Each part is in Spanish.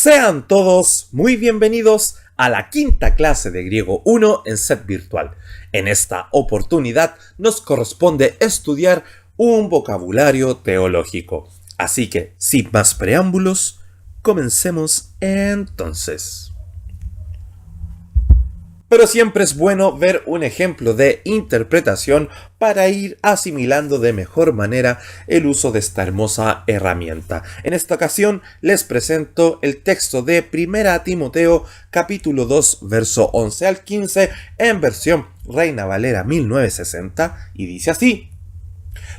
Sean todos muy bienvenidos a la quinta clase de Griego 1 en Set Virtual. En esta oportunidad nos corresponde estudiar un vocabulario teológico. Así que, sin más preámbulos, comencemos entonces. Pero siempre es bueno ver un ejemplo de interpretación para ir asimilando de mejor manera el uso de esta hermosa herramienta. En esta ocasión les presento el texto de 1 Timoteo capítulo 2 verso 11 al 15 en versión Reina Valera 1960 y dice así: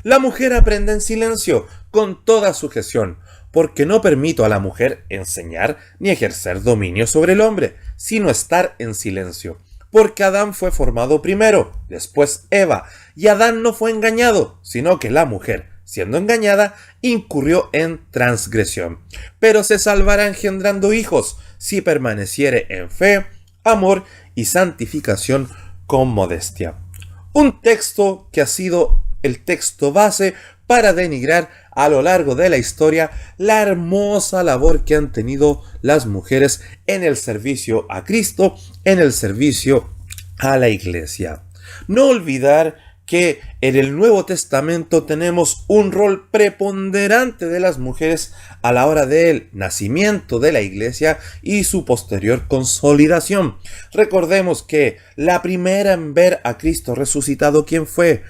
La mujer aprende en silencio con toda sujeción, porque no permito a la mujer enseñar ni ejercer dominio sobre el hombre, sino estar en silencio. Porque Adán fue formado primero, después Eva, y Adán no fue engañado, sino que la mujer, siendo engañada, incurrió en transgresión. Pero se salvará engendrando hijos, si permaneciere en fe, amor y santificación con modestia. Un texto que ha sido el texto base para denigrar a lo largo de la historia la hermosa labor que han tenido las mujeres en el servicio a Cristo, en el servicio a la Iglesia. No olvidar que en el Nuevo Testamento tenemos un rol preponderante de las mujeres a la hora del nacimiento de la Iglesia y su posterior consolidación. Recordemos que la primera en ver a Cristo resucitado, ¿quién fue?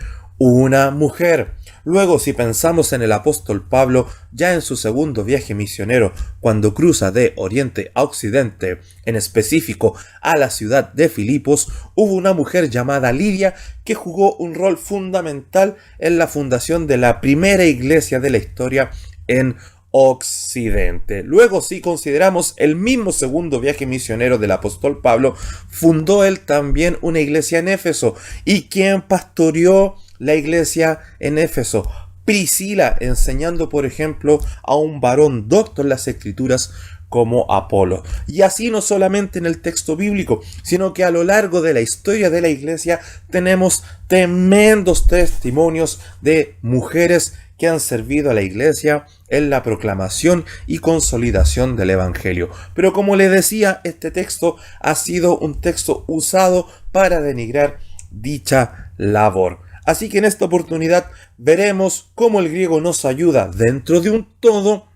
Una mujer. Luego, si pensamos en el apóstol Pablo, ya en su segundo viaje misionero, cuando cruza de oriente a occidente, en específico a la ciudad de Filipos, hubo una mujer llamada Lidia que jugó un rol fundamental en la fundación de la primera iglesia de la historia en Occidente. Luego, si consideramos el mismo segundo viaje misionero del apóstol Pablo, fundó él también una iglesia en Éfeso. ¿Y quién pastoreó la iglesia en Éfeso? Priscila, enseñando por ejemplo a un varón docto en las escrituras como Apolo. Y así no solamente en el texto bíblico, sino que a lo largo de la historia de la iglesia tenemos tremendos testimonios de mujeres que han servido a la iglesia en la proclamación y consolidación del evangelio. Pero como les decía, este texto ha sido un texto usado para denigrar dicha labor. Así que en esta oportunidad veremos cómo el griego nos ayuda dentro de un todo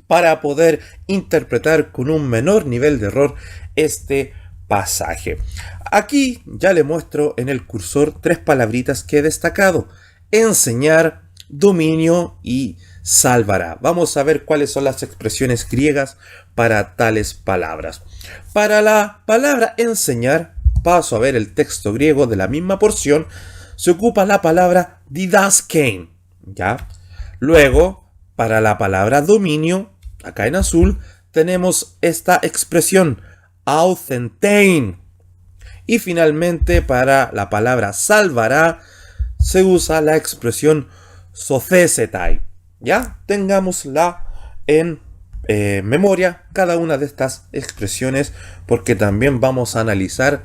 para poder interpretar con un menor nivel de error este pasaje. Aquí ya le muestro en el cursor tres palabritas que he destacado: enseñar, dominio y salvará. Vamos a ver cuáles son las expresiones griegas para tales palabras. Para la palabra enseñar, paso a ver el texto griego de la misma porción. Se ocupa la palabra didaskein, ¿ya? Luego, para la palabra dominio, acá en azul, tenemos esta expresión authenteiin. Y finalmente, para la palabra salvará, se usa la expresión sothesetai. ¿Ya? Tengámosla en memoria cada una de estas expresiones, porque también vamos a analizar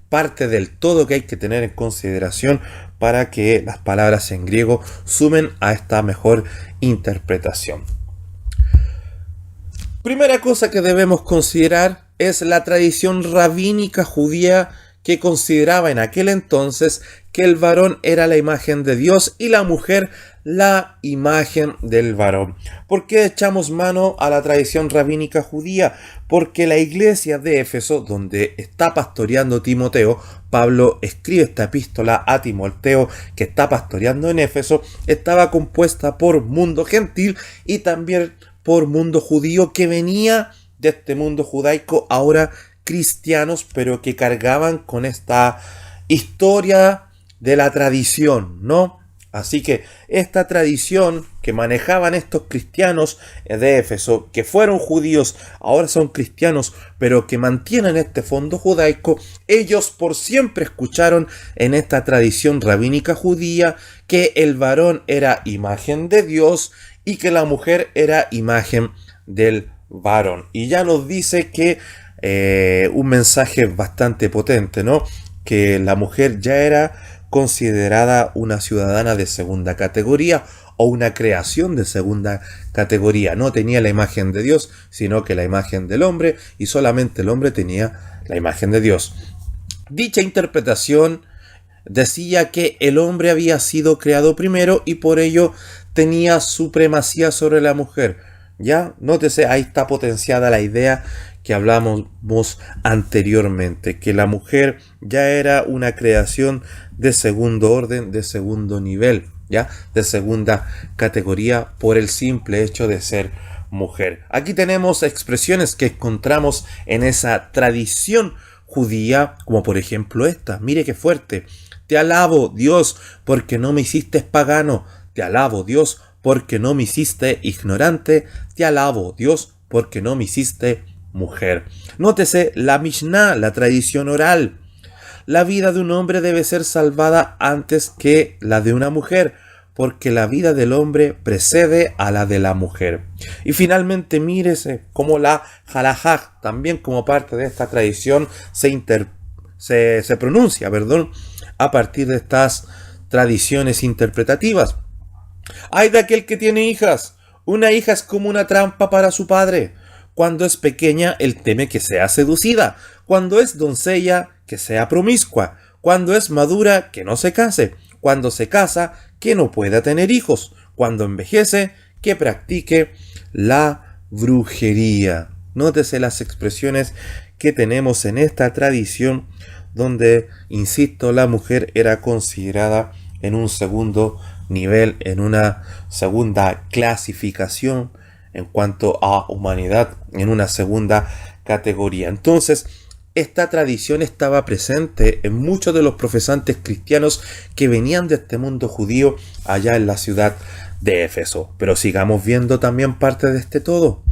parte del todo que hay que tener en consideración para que las palabras en griego sumen a esta mejor interpretación. Primera cosa que debemos considerar es la tradición rabínica judía, que consideraba en aquel entonces que el varón era la imagen de Dios y la mujer la imagen del varón. ¿Por qué echamos mano a la tradición rabínica judía? Porque la iglesia de Éfeso, donde está pastoreando Timoteo, Pablo escribe esta epístola a Timoteo que está pastoreando en Éfeso, estaba compuesta por mundo gentil y también por mundo judío que venía de este mundo judaico, ahora cristianos, pero que cargaban con esta historia de la tradición, ¿no? Así que esta tradición que manejaban estos cristianos de Éfeso, que fueron judíos, ahora son cristianos, pero que mantienen este fondo judaico, ellos por siempre escucharon en esta tradición rabínica judía que el varón era imagen de Dios y que la mujer era imagen del varón. Y ya nos dice que un mensaje bastante potente, ¿no? Que la mujer ya era considerada una ciudadana de segunda categoría, o una creación de segunda categoría. No tenía la imagen de Dios, sino que la imagen del hombre, y solamente el hombre tenía la imagen de Dios. Dicha interpretación decía que el hombre había sido creado primero y por ello tenía supremacía sobre la mujer. Ya, nótese, ahí está potenciada la idea que hablamos anteriormente, que la mujer ya era una creación de segundo orden, de segundo nivel, ya, de segunda categoría por el simple hecho de ser mujer. Aquí tenemos expresiones que encontramos en esa tradición judía, como por ejemplo esta. Mire qué fuerte. Te alabo, Dios, porque no me hiciste pagano. Te alabo, Dios, porque no me hiciste ignorante. Te alabo, Dios, porque no me hiciste mujer. Nótese la Mishnah, la tradición oral. La vida de un hombre debe ser salvada antes que la de una mujer, porque la vida del hombre precede a la de la mujer. Y finalmente mírese cómo la halajá, también como parte de esta tradición, se pronuncia, a partir de estas tradiciones interpretativas. Ay de aquel que tiene hijas. Una hija es como una trampa para su padre. Cuando es pequeña, él teme que sea seducida. Cuando es doncella, que sea promiscua. Cuando es madura, que no se case. Cuando se casa, que no pueda tener hijos. Cuando envejece, que practique la brujería. Nótese las expresiones que tenemos en esta tradición donde, insisto, la mujer era considerada en un segundo nivel, en una segunda clasificación en cuanto a humanidad, en una segunda categoría. Entonces, esta tradición estaba presente en muchos de los profesantes cristianos que venían de este mundo judío allá en la ciudad de Éfeso. Pero sigamos viendo también parte de este todo.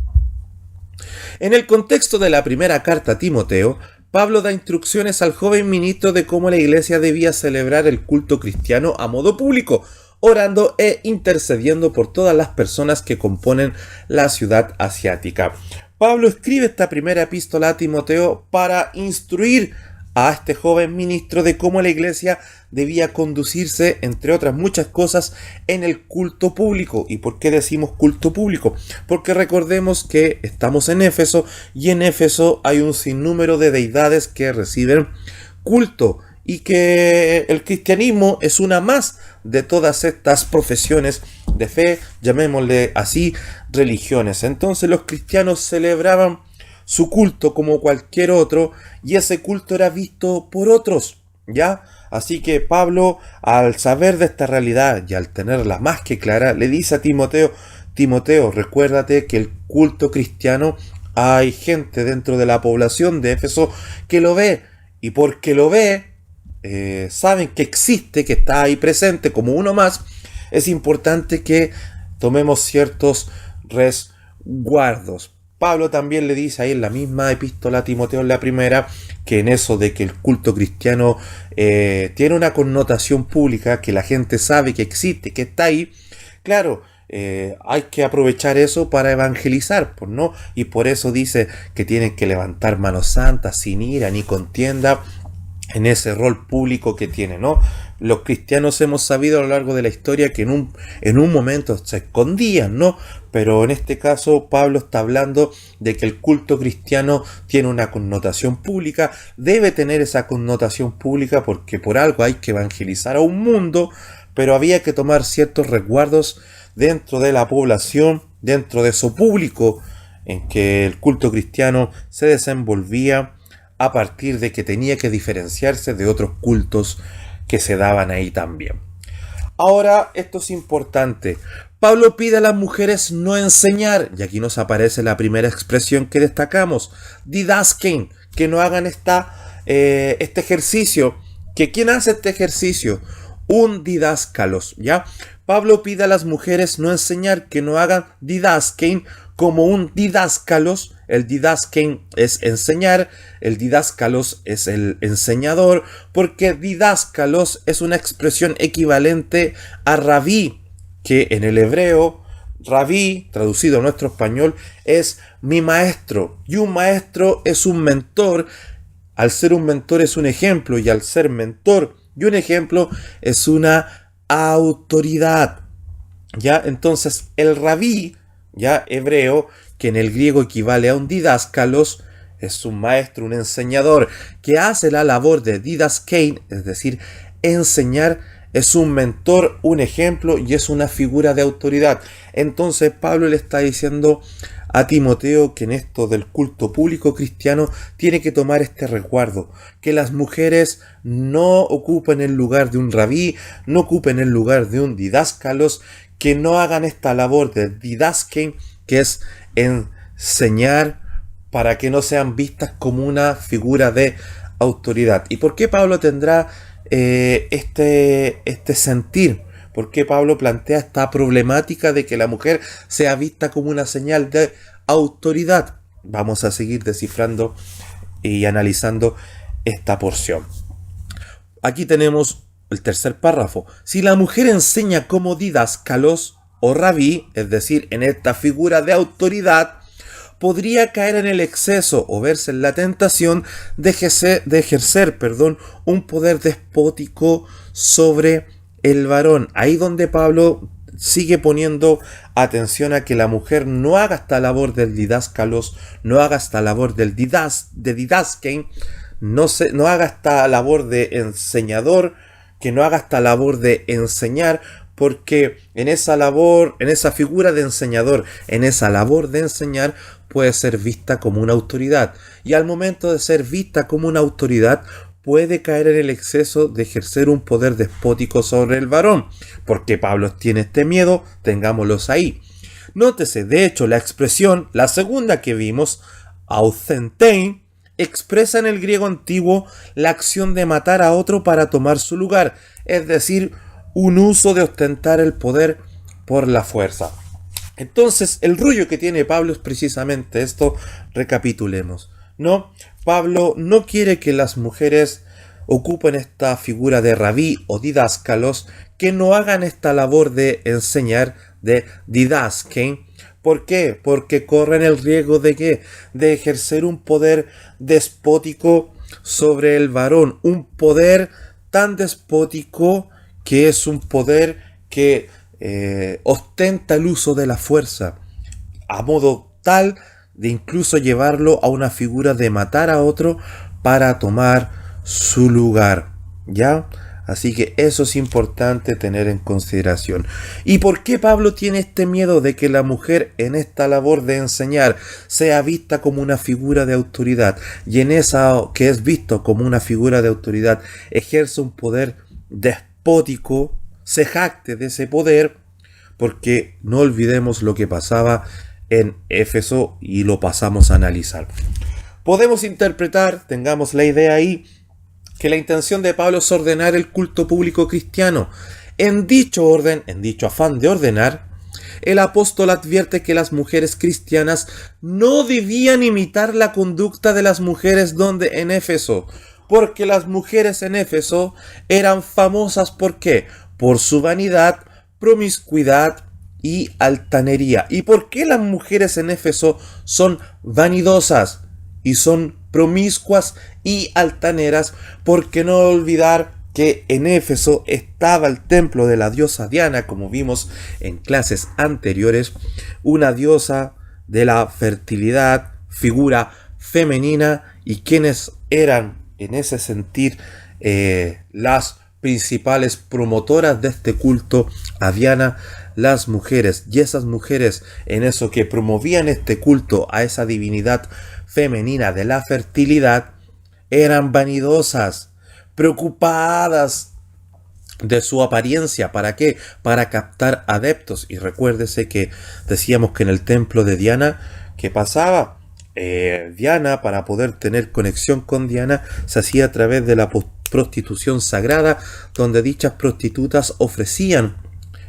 En el contexto de la primera carta a Timoteo, Pablo da instrucciones al joven ministro de cómo la iglesia debía celebrar el culto cristiano a modo público, orando e intercediendo por todas las personas que componen la ciudad asiática. Pablo escribe esta primera epístola a Timoteo para instruir a este joven ministro de cómo la iglesia debía conducirse, entre otras muchas cosas, en el culto público. ¿Y por qué decimos culto público? Porque recordemos que estamos en Éfeso y en Éfeso hay un sinnúmero de deidades que reciben culto y que el cristianismo es una más de todas estas profesiones de fe, llamémosle así, religiones. Entonces los cristianos celebraban su culto como cualquier otro y ese culto era visto por otros, ¿ya? Así que Pablo, al saber de esta realidad y al tenerla más que clara, le dice a Timoteo: Timoteo, recuérdate que el culto cristiano hay gente dentro de la población de Éfeso que lo ve, y porque lo ve, saben que existe, que está ahí presente como uno más. Es importante que tomemos ciertos resguardos. Pablo también le dice ahí en la misma epístola a Timoteo, en la primera, que en eso de que el culto cristiano tiene una connotación pública, que la gente sabe que existe, que está ahí, claro, hay que aprovechar eso para evangelizar, pues, ¿no? Y por eso dice que tienen que levantar manos santas, sin ira ni contienda, en ese rol público que tiene, ¿no? Los cristianos hemos sabido a lo largo de la historia que en un momento se escondían, ¿no? Pero en este caso Pablo está hablando de que el culto cristiano tiene una connotación pública, debe tener esa connotación pública porque por algo hay que evangelizar a un mundo, pero había que tomar ciertos resguardos dentro de la población, dentro de su público, en que el culto cristiano se desenvolvía a partir de que tenía que diferenciarse de otros cultos que se daban ahí también. Ahora, esto es importante. Pablo pide a las mujeres no enseñar, y aquí nos aparece la primera expresión que destacamos, didaskein, que no hagan este ejercicio. ¿Que quién hace este ejercicio? Un didáscalos, ¿ya? Pablo pide a las mujeres no enseñar, que no hagan didaskein como un didáscalos. El didaskein es enseñar, el didáscalos es el enseñador, porque didáscalos es una expresión equivalente a rabí, que en el hebreo, rabí, traducido a nuestro español, es mi maestro, y un maestro es un mentor. Al ser un mentor es un ejemplo, y al ser mentor y un ejemplo es una autoridad. Ya, entonces el rabí, ya hebreo, que en el griego equivale a un didáscalos, es un maestro, un enseñador, que hace la labor de didaskein, es decir, enseñar, es un mentor, un ejemplo y es una figura de autoridad. Entonces Pablo le está diciendo a Timoteo que en esto del culto público cristiano tiene que tomar este resguardo, que las mujeres no ocupen el lugar de un rabí, no ocupen el lugar de un didáscalos, que no hagan esta labor de didaskein, que es enseñar, para que no sean vistas como una figura de autoridad. ¿Y por qué Pablo tendrá este sentir? ¿Por qué Pablo plantea esta problemática de que la mujer sea vista como una señal de autoridad? Vamos a seguir descifrando y analizando esta porción. Aquí tenemos el tercer párrafo. Si la mujer enseña como didáscalos o rabí, es decir, en esta figura de autoridad, podría caer en el exceso o verse en la tentación de ejercer, un poder despótico sobre el varón. Ahí donde Pablo sigue poniendo atención a que la mujer no haga esta labor del didáscalos, no haga esta labor de didaskein, no haga esta labor de enseñador, que no haga esta labor de enseñar, porque en esa labor, en esa figura de enseñador, en esa labor de enseñar, puede ser vista como una autoridad. Y al momento de ser vista como una autoridad, puede caer en el exceso de ejercer un poder despótico sobre el varón. Porque Pablo tiene este miedo, tengámoslos ahí. Nótese, de hecho, la expresión, la segunda que vimos, ausentein, expresa en el griego antiguo la acción de matar a otro para tomar su lugar, es decir, un uso de ostentar el poder por la fuerza. Entonces, el rollo que tiene Pablo es precisamente esto. Recapitulemos. No, Pablo no quiere que las mujeres ocupen esta figura de rabí o didáscalos, que no hagan esta labor de enseñar, de didaskein. ¿Por qué? Porque corren el riesgo de ¿qué? De ejercer un poder despótico sobre el varón, un poder tan despótico que es un poder que ostenta el uso de la fuerza, a modo tal de incluso llevarlo a una figura de matar a otro para tomar su lugar, ¿ya? Así que eso es importante tener en consideración. ¿Y por qué Pablo tiene este miedo de que la mujer en esta labor de enseñar sea vista como una figura de autoridad, y en esa que es visto como una figura de autoridad ejerce un poder despótico, se jacte de ese poder? Porque no olvidemos lo que pasaba en Éfeso y lo pasamos a analizar. Podemos interpretar, tengamos la idea ahí, que la intención de Pablo es ordenar el culto público cristiano. En dicho orden, en dicho afán de ordenar, el apóstol advierte que las mujeres cristianas no debían imitar la conducta de las mujeres donde en Éfeso, porque las mujeres en Éfeso eran famosas ¿por qué? Por su vanidad, promiscuidad y altanería. ¿Y por qué las mujeres en Éfeso son vanidosas y son promiscuas y altaneras? Porque no olvidar que en Éfeso estaba el templo de la diosa Diana, como vimos en clases anteriores, una diosa de la fertilidad, figura femenina, y quienes eran en ese sentir las principales promotoras de este culto a Diana, las mujeres. Y esas mujeres, en eso que promovían este culto a esa divinidad femenina de la fertilidad, eran vanidosas, preocupadas de su apariencia. ¿Para qué? Para captar adeptos. Y recuérdese que decíamos que en el templo de Diana, ¿qué pasaba? Diana, para poder tener conexión con Diana, se hacía a través de la prostitución sagrada, donde dichas prostitutas ofrecían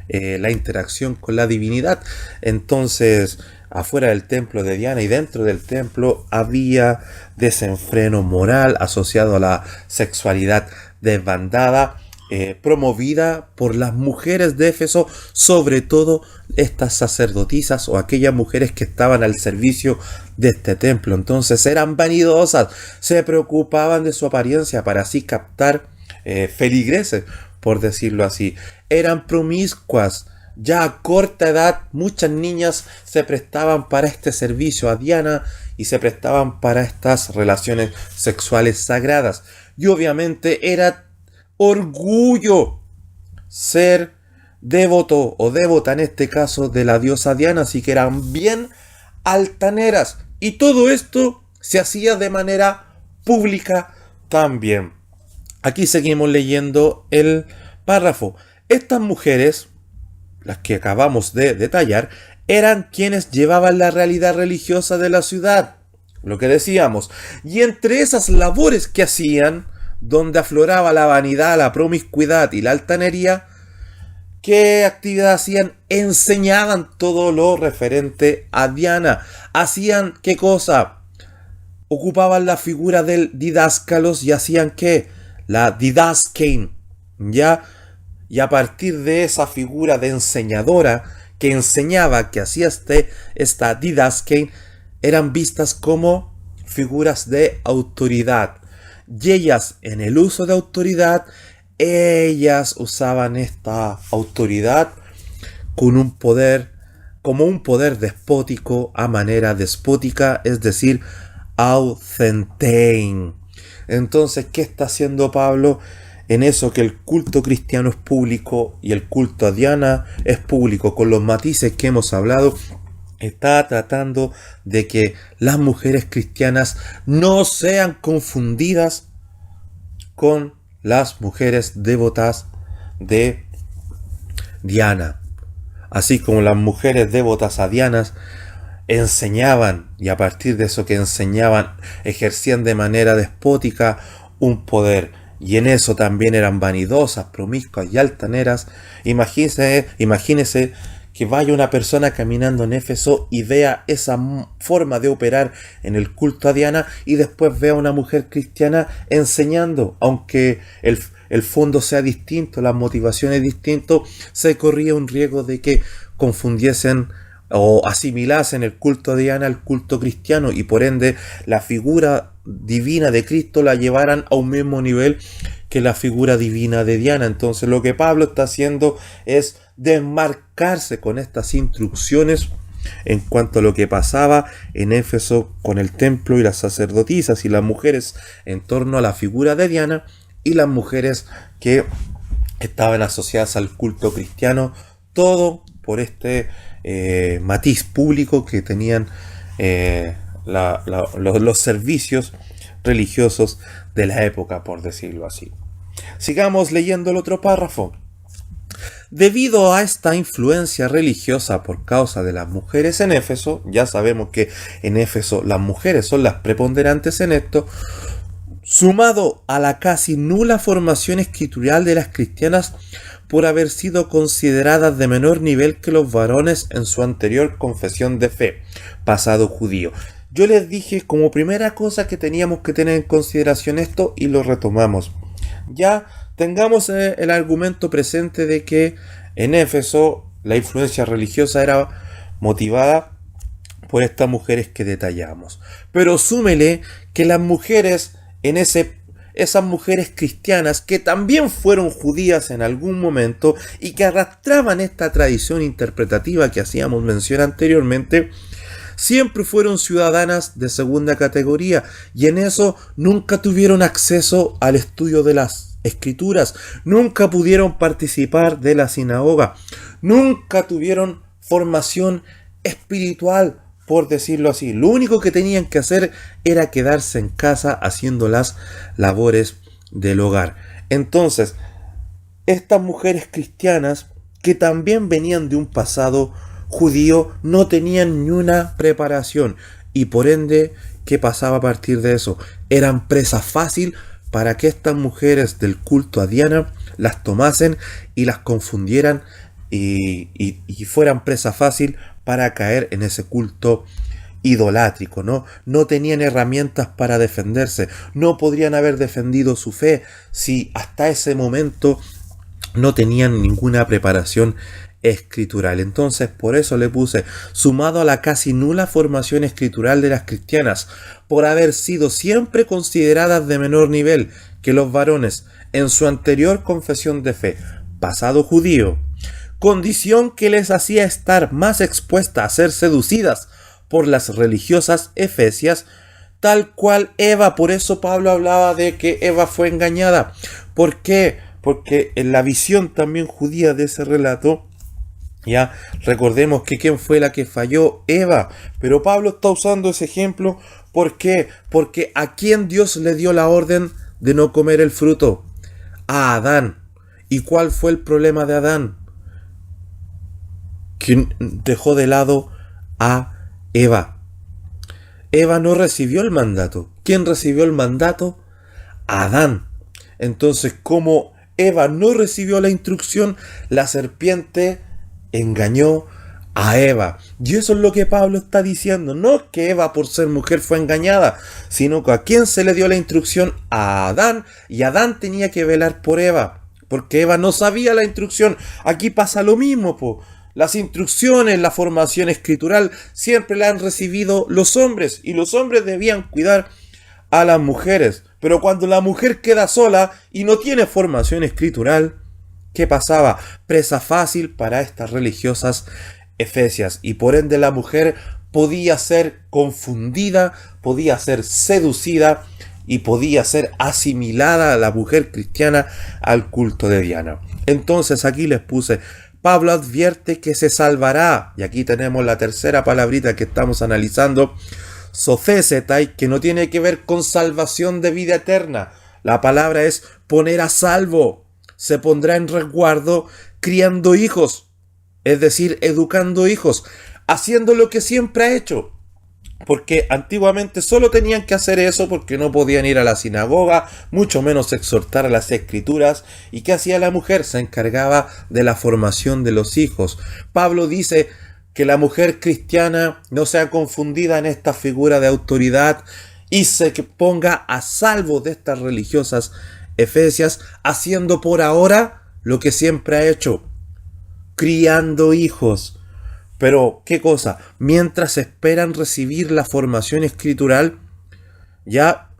la interacción con la divinidad. Entonces, afuera del templo de Diana y dentro del templo había desenfreno moral asociado a la sexualidad desbandada, promovida por las mujeres de Éfeso, sobre todo estas sacerdotisas o aquellas mujeres que estaban al servicio de este templo. Entonces eran vanidosas, se preocupaban de su apariencia para así captar feligreses, por decirlo así. Eran promiscuas, ya a corta edad muchas niñas se prestaban para este servicio a Diana y se prestaban para estas relaciones sexuales sagradas. Y obviamente era orgullo ser devoto o devota en este caso de la diosa Diana, así que eran bien altaneras. Y todo esto se hacía de manera pública también. Aquí seguimos leyendo el párrafo. Estas mujeres, las que acabamos de detallar, eran quienes llevaban la realidad religiosa de la ciudad, lo que decíamos. Y entre esas labores que hacían, donde afloraba la vanidad, la promiscuidad y la altanería, ¿qué actividad hacían? Enseñaban todo lo referente a Diana. ¿Hacían qué cosa? Ocupaban la figura del didáscalos y hacían ¿qué? La didaskein, ¿ya? Y a partir de esa figura de enseñadora que enseñaba, que hacía esta didaskein, eran vistas como figuras de autoridad. Y ellas, en el uso de autoridad, ellas usaban esta autoridad con un poder, como un poder despótico a manera despótica, es decir, aucentein. Entonces, ¿qué está haciendo Pablo? En eso que el culto cristiano es público y el culto a Diana es público, con los matices que hemos hablado, está tratando de que las mujeres cristianas no sean confundidas con las mujeres devotas de Diana. Así como las mujeres devotas a Diana enseñaban, y a partir de eso que enseñaban, ejercían de manera despótica un poder, y en eso también eran vanidosas, promiscuas y altaneras. Imagínese que vaya una persona caminando en Éfeso y vea esa forma de operar en el culto a Diana y después vea a una mujer cristiana enseñando, aunque el fondo sea distinto, las motivaciones distintas, se corría un riesgo de que confundiesen o asimilasen el culto a Diana al culto cristiano y por ende la figura divina de Cristo la llevaran a un mismo nivel que la figura divina de Diana. Entonces lo que Pablo está haciendo es desmarcarse con estas instrucciones en cuanto a lo que pasaba en Éfeso con el templo y las sacerdotisas y las mujeres en torno a la figura de Diana y las mujeres que estaban asociadas al culto cristiano, todo por este matiz público que tenían los servicios religiosos de la época, por decirlo así. Sigamos leyendo el otro párrafo. Debido a esta influencia religiosa por causa de las mujeres en Éfeso, ya sabemos que en Éfeso las mujeres son las preponderantes en esto, sumado a la casi nula formación escritural de las cristianas por haber sido consideradas de menor nivel que los varones en su anterior confesión de fe, pasado judío. Yo les dije como primera cosa que teníamos que tener en consideración esto y lo retomamos. Ya tengamos el argumento presente de que en Éfeso la influencia religiosa era motivada por estas mujeres que detallamos. Pero súmele que las mujeres esas mujeres cristianas que también fueron judías en algún momento y que arrastraban esta tradición interpretativa que hacíamos mención anteriormente, siempre fueron ciudadanas de segunda categoría y en eso nunca tuvieron acceso al estudio de las escrituras, nunca pudieron participar de la sinagoga, nunca tuvieron formación espiritual, por decirlo así. Lo único que tenían que hacer era quedarse en casa haciendo las labores del hogar. Entonces, estas mujeres cristianas que también venían de un pasado judío no tenían ni una preparación y por ende, ¿qué pasaba a partir de eso? Eran presa fácil para que estas mujeres del culto a Diana las tomasen y las confundieran y fueran presa fácil para caer en ese culto idolátrico, ¿no? No tenían herramientas para defenderse, no podrían haber defendido su fe si hasta ese momento no tenían ninguna preparación escritural. Entonces, por eso le puse, sumado a la casi nula formación escritural de las cristianas, por haber sido siempre consideradas de menor nivel que los varones en su anterior confesión de fe, pasado judío, condición que les hacía estar más expuestas a ser seducidas por las religiosas efesias, tal cual Eva. Por eso Pablo hablaba de que Eva fue engañada. ¿Por qué? Porque en la visión también judía de ese relato, ya recordemos que quién fue la que falló, Eva. Pero Pablo está usando ese ejemplo. ¿Por qué? Porque ¿a quién Dios le dio la orden de no comer el fruto? A Adán. ¿Y cuál fue el problema de Adán? Que dejó de lado a Eva. Eva no recibió el mandato. ¿Quién recibió el mandato? Adán. Entonces, como Eva no recibió la instrucción, la serpiente engañó a Eva. Y eso es lo que Pablo está diciendo. No es que Eva por ser mujer fue engañada, sino que a quién se le dio la instrucción, a Adán, y Adán tenía que velar por Eva, porque Eva no sabía la instrucción. Aquí pasa lo mismo, po. Las instrucciones, la formación escritural siempre la han recibido los hombres, y los hombres debían cuidar a las mujeres. Pero cuando la mujer queda sola y no tiene formación escritural, ¿qué pasaba? Presa fácil para estas religiosas efesias, y por ende la mujer podía ser confundida, podía ser seducida y podía ser asimilada a la mujer cristiana al culto de Diana. Entonces aquí les puse: Pablo advierte que se salvará, y aquí tenemos la tercera palabrita que estamos analizando, sofesetai, que no tiene que ver con salvación de vida eterna. La palabra es poner a salvo. Se pondrá en resguardo criando hijos, es decir, educando hijos, haciendo lo que siempre ha hecho. Porque antiguamente solo tenían que hacer eso porque no podían ir a la sinagoga, mucho menos exhortar a las escrituras. ¿Y qué hacía la mujer? Se encargaba de la formación de los hijos. Pablo dice que la mujer cristiana no sea confundida en esta figura de autoridad y se ponga a salvo de estas religiosas efesias, haciendo por ahora lo que siempre ha hecho, criando hijos. Pero, ¿qué cosa? Mientras esperan recibir la formación escritural ya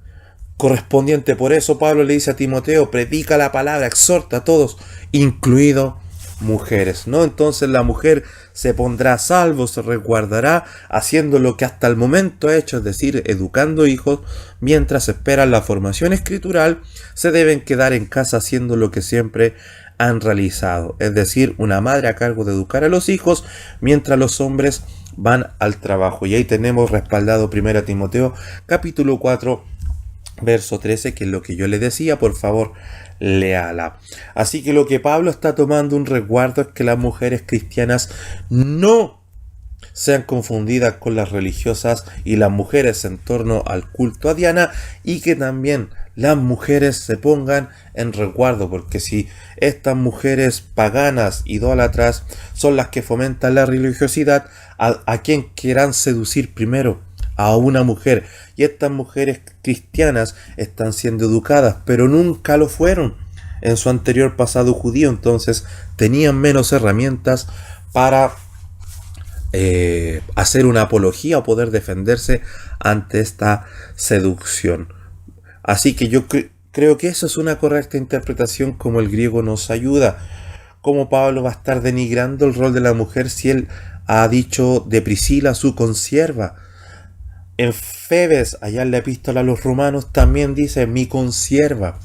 correspondiente. Por eso Pablo le dice a Timoteo: predica la palabra, exhorta a todos, incluido mujeres, ¿no? Entonces la mujer se pondrá a salvo, se resguardará, haciendo lo que hasta el momento ha hecho, es decir, educando hijos. Mientras esperan la formación escritural, se deben quedar en casa haciendo lo que siempre han realizado, es decir, una madre a cargo de educar a los hijos mientras los hombres van al trabajo. Y ahí tenemos respaldado 1 Timoteo capítulo 4 verso 13, que es lo que yo le decía. Por favor, léala. Así que lo que Pablo está tomando un resguardo es que las mujeres cristianas no sean confundidas con las religiosas y las mujeres en torno al culto a Diana, y que también las mujeres se pongan en resguardo, porque si estas mujeres paganas, idólatras, son las que fomentan la religiosidad, ¿a quién quieran seducir primero? A una mujer. Y estas mujeres cristianas están siendo educadas, pero nunca lo fueron en su anterior pasado judío, entonces tenían menos herramientas para hacer una apología o poder defenderse ante esta seducción. Así que yo creo que eso es una correcta interpretación, como el griego nos ayuda. Como Pablo va a estar denigrando el rol de la mujer si él ha dicho de Priscila, su consierva. En Febes, allá en la epístola a los romanos, también dice mi consierva.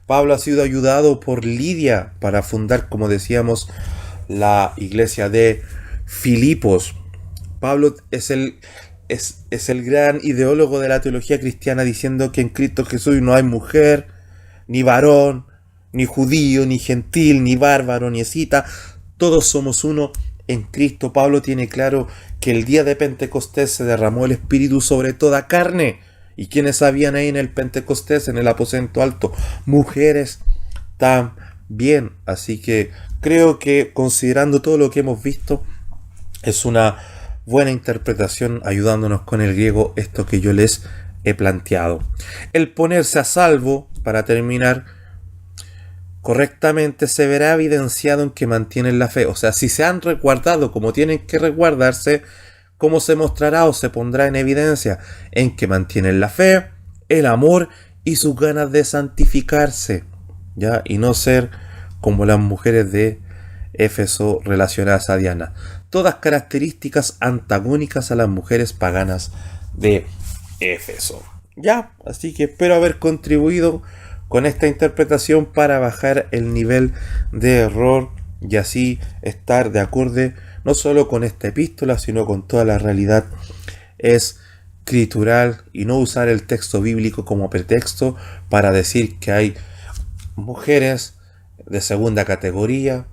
Pablo ha sido ayudado por Lidia para fundar, como decíamos, la iglesia de Filipos. Pablo es el gran ideólogo de la teología cristiana, diciendo que en Cristo Jesús no hay mujer, ni varón, ni judío, ni gentil, ni bárbaro, ni escita. Todos somos uno en Cristo. Pablo tiene claro que el día de Pentecostés se derramó el Espíritu sobre toda carne. ¿Y quiénes habían ahí en el Pentecostés, en el aposento alto? Mujeres también. Así que creo que, considerando todo lo que hemos visto, es una buena interpretación, ayudándonos con el griego, esto que yo les he planteado. El ponerse a salvo, para terminar, correctamente se verá evidenciado en que mantienen la fe. O sea, si se han resguardado como tienen que resguardarse, ¿cómo se mostrará o se pondrá en evidencia? En que mantienen la fe, el amor y sus ganas de santificarse, ¿ya? Y no ser como las mujeres de Éfeso relacionadas a Diana. Todas características antagónicas a las mujeres paganas de Éfeso. Ya, así que espero haber contribuido con esta interpretación para bajar el nivel de error y así estar de acuerdo no solo con esta epístola, sino con toda la realidad escritural y no usar el texto bíblico como pretexto para decir que hay mujeres de segunda categoría.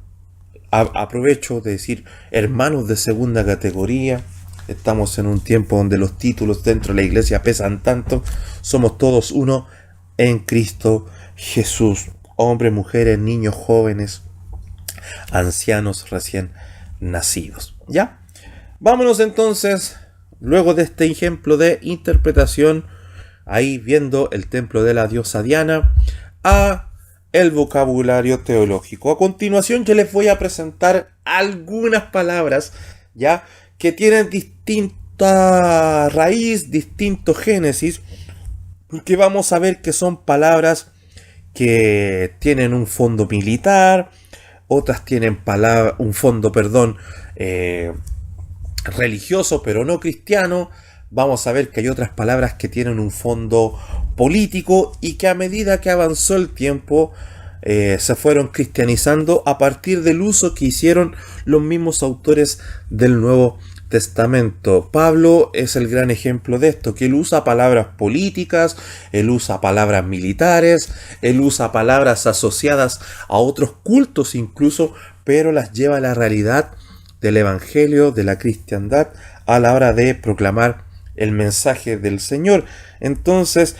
Aprovecho de decir hermanos de segunda categoría. Estamos en un tiempo donde los títulos dentro de la iglesia pesan tanto. Somos todos uno en Cristo Jesús. Hombres, mujeres, niños, jóvenes, ancianos recién nacidos. ¿Ya? Vámonos entonces, luego de este ejemplo de interpretación, ahí viendo el templo de la diosa Diana, a el vocabulario teológico. A continuación yo les voy a presentar algunas palabras, ¿ya?, que tienen distinta raíz, distinto génesis, porque vamos a ver que son palabras que tienen un fondo militar, otras tienen un fondo, religioso, pero no cristiano. Vamos a ver que hay otras palabras que tienen un fondo político y que a medida que avanzó el tiempo se fueron cristianizando a partir del uso que hicieron los mismos autores del Nuevo Testamento. Pablo es el gran ejemplo de esto, que él usa palabras políticas, él usa palabras militares, él usa palabras asociadas a otros cultos incluso, pero las lleva a la realidad del evangelio, de la cristiandad, a la hora de proclamar el mensaje del Señor. Entonces,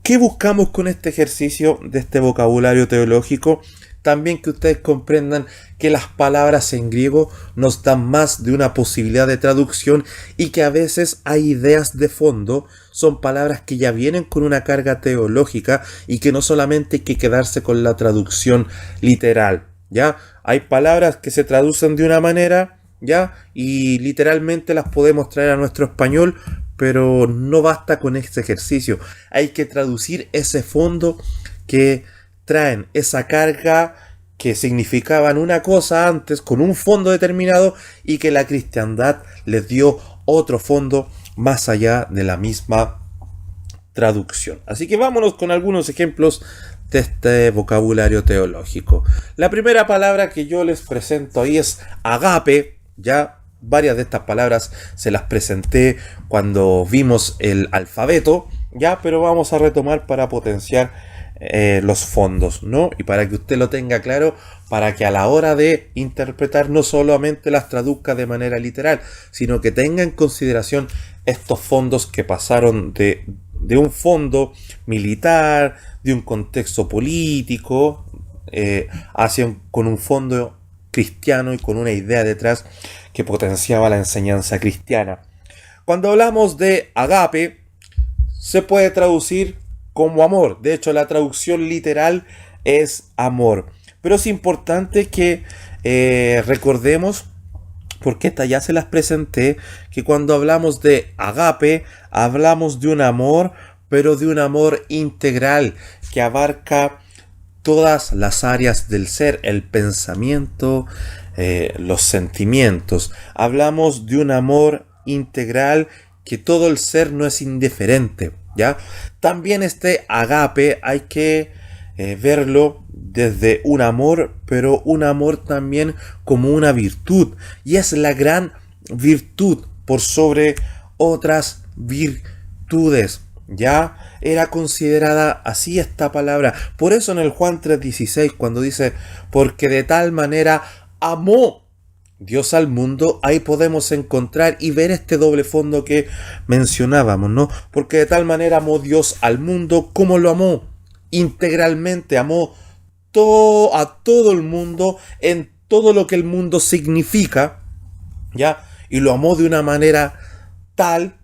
¿qué buscamos con este ejercicio de este vocabulario teológico? También que ustedes comprendan que las palabras en griego nos dan más de una posibilidad de traducción y que a veces hay ideas de fondo, son palabras que ya vienen con una carga teológica y que no solamente hay que quedarse con la traducción literal, ¿ya? Hay palabras que se traducen de una manera, ¿ya?, y literalmente las podemos traer a nuestro español, pero no basta con este ejercicio. Hay que traducir ese fondo que traen, esa carga que significaban una cosa antes con un fondo determinado y que la cristiandad les dio otro fondo más allá de la misma traducción. Así que vámonos con algunos ejemplos de este vocabulario teológico. La primera palabra que yo les presento ahí es agape. Ya varias de estas palabras se las presenté cuando vimos el alfabeto, ya, pero vamos a retomar para potenciar los fondos, ¿no? Y para que usted lo tenga claro, para que a la hora de interpretar no solamente las traduzca de manera literal, sino que tenga en consideración estos fondos que pasaron de un fondo militar, de un contexto político, con un fondo cristiano y con una idea detrás que potenciaba la enseñanza cristiana. Cuando hablamos de agape, se puede traducir como amor. De hecho, la traducción literal es amor. Pero es importante que recordemos, porque esta ya se las presenté, que cuando hablamos de agape, hablamos de un amor, pero de un amor integral, que abarca todas las áreas del ser, el pensamiento, los sentimientos. Hablamos de un amor integral, que todo el ser no es indiferente, ¿ya? También este agape hay que verlo desde un amor, pero un amor también como una virtud, y es la gran virtud por sobre otras virtudes. Ya era considerada así esta palabra. Por eso en el Juan 3:16, cuando dice, porque de tal manera amó Dios al mundo, ahí podemos encontrar y ver este doble fondo que mencionábamos, ¿no? Porque de tal manera amó Dios al mundo, como lo amó integralmente, amó a todo el mundo, en todo lo que el mundo significa, ¿ya? Y lo amó de una manera tal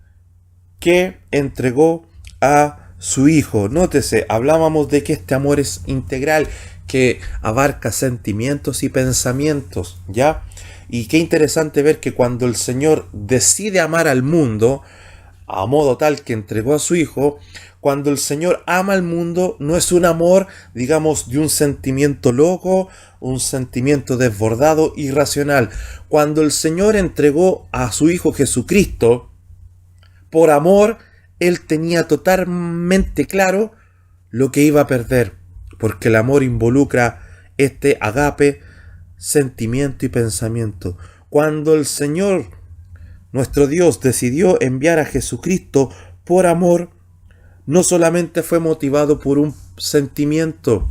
que entregó a su hijo. Nótese, hablábamos de que este amor es integral, que abarca sentimientos y pensamientos, ¿ya? Y qué interesante ver que cuando el Señor decide amar al mundo a modo tal que entregó a su hijo, Cuando el Señor ama al mundo, no es un amor, digamos, de un sentimiento loco, un sentimiento desbordado, irracional. Cuando el Señor entregó a su Hijo Jesucristo, por amor, Él tenía totalmente claro lo que iba a perder, porque el amor involucra este agape, sentimiento y pensamiento. Cuando el Señor, nuestro Dios, decidió enviar a Jesucristo por amor, no solamente fue motivado por un sentimiento,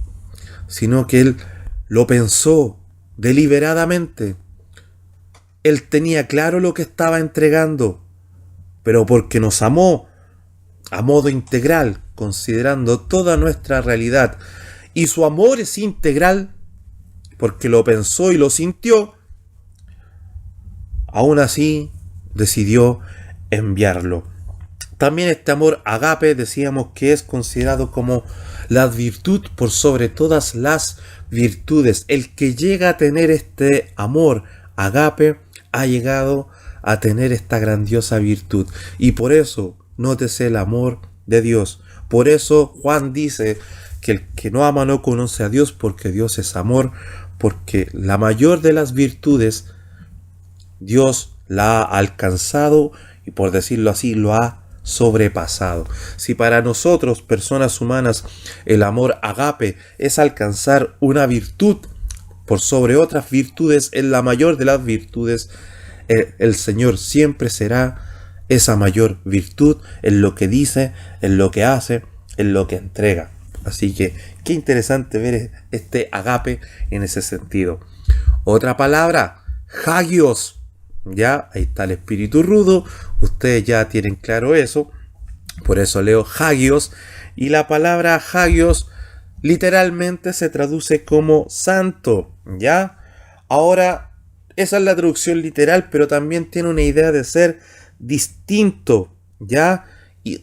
sino que Él lo pensó deliberadamente. Él tenía claro lo que estaba entregando, pero porque nos amó a modo integral, considerando toda nuestra realidad, y su amor es integral, porque lo pensó y lo sintió, aún así decidió enviarlo. También este amor agape decíamos que es considerado como la virtud por sobre todas las virtudes. El que llega a tener este amor agape ha llegado a tener esta grandiosa virtud. Y por eso, nótese el amor de Dios. Por eso Juan dice que el que no ama no conoce a Dios, porque Dios es amor, porque la mayor de las virtudes Dios la ha alcanzado y, por decirlo así, lo ha sobrepasado. Si para nosotros, personas humanas, el amor agape es alcanzar una virtud por sobre otras virtudes, en la mayor de las virtudes, el Señor siempre será esa mayor virtud en lo que dice, en lo que hace, en lo que entrega. Así que qué interesante ver este agape en ese sentido. Otra palabra, hagios. Ya, ahí está el espíritu rudo, ustedes ya tienen claro eso, por eso leo hagios, y la palabra hagios literalmente se traduce como santo, ¿ya? Ahora, esa es la traducción literal, pero también tiene una idea de ser distinto, ¿ya?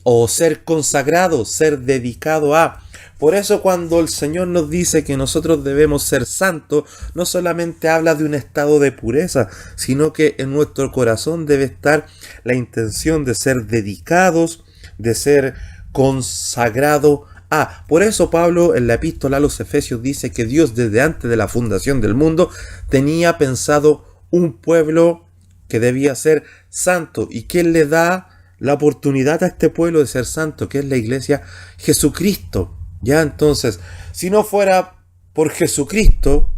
O ser consagrado, ser dedicado a. Por eso cuando el Señor nos dice que nosotros debemos ser santos, no solamente habla de un estado de pureza, sino que en nuestro corazón debe estar la intención de ser dedicados, de ser consagrado a. Por eso Pablo en la epístola a los Efesios dice que Dios desde antes de la fundación del mundo tenía pensado un pueblo que debía ser santo. ¿Y quién le da la oportunidad a este pueblo de ser santo? Que es la iglesia, Jesucristo. Ya, entonces, si no fuera por Jesucristo,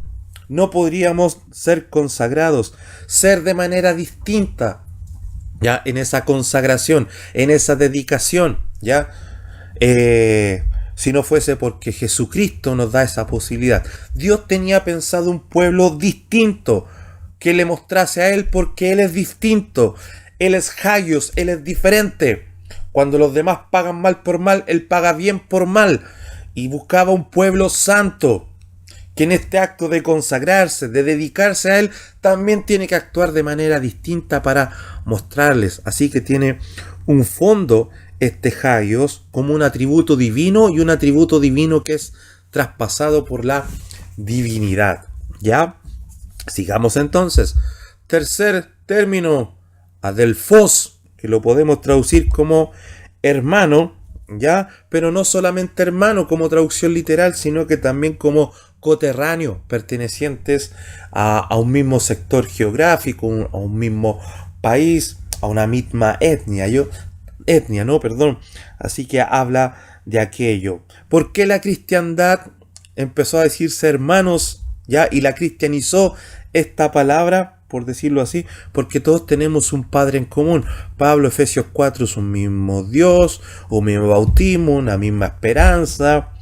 no podríamos ser consagrados, ser de manera distinta, ya, en esa consagración, en esa dedicación, ya, si no fuese porque Jesucristo nos da esa posibilidad. Dios tenía pensado un pueblo distinto, que le mostrase a Él, porque Él es distinto, Él es hagios, Él es diferente. Cuando los demás pagan mal por mal, Él paga bien por mal. Y buscaba un pueblo santo, que en este acto de consagrarse, de dedicarse a Él, también tiene que actuar de manera distinta para mostrarles. Así que tiene un fondo este hagios como un atributo divino, y un atributo divino que es traspasado por la divinidad. ¿Ya? Sigamos entonces. Tercer término, adelphos, que lo podemos traducir como hermano, ¿ya? Pero no solamente hermano como traducción literal, sino que también como coterráneo, pertenecientes a un mismo sector geográfico, a un mismo país, a una misma etnia, Así que habla de aquello. ¿Por qué la cristiandad empezó a decirse hermanos, ya, y la cristianizó esta palabra, por decirlo así? Porque todos tenemos un Padre en común. Pablo, Efesios 4, es un mismo Dios, un mismo bautismo, una misma esperanza,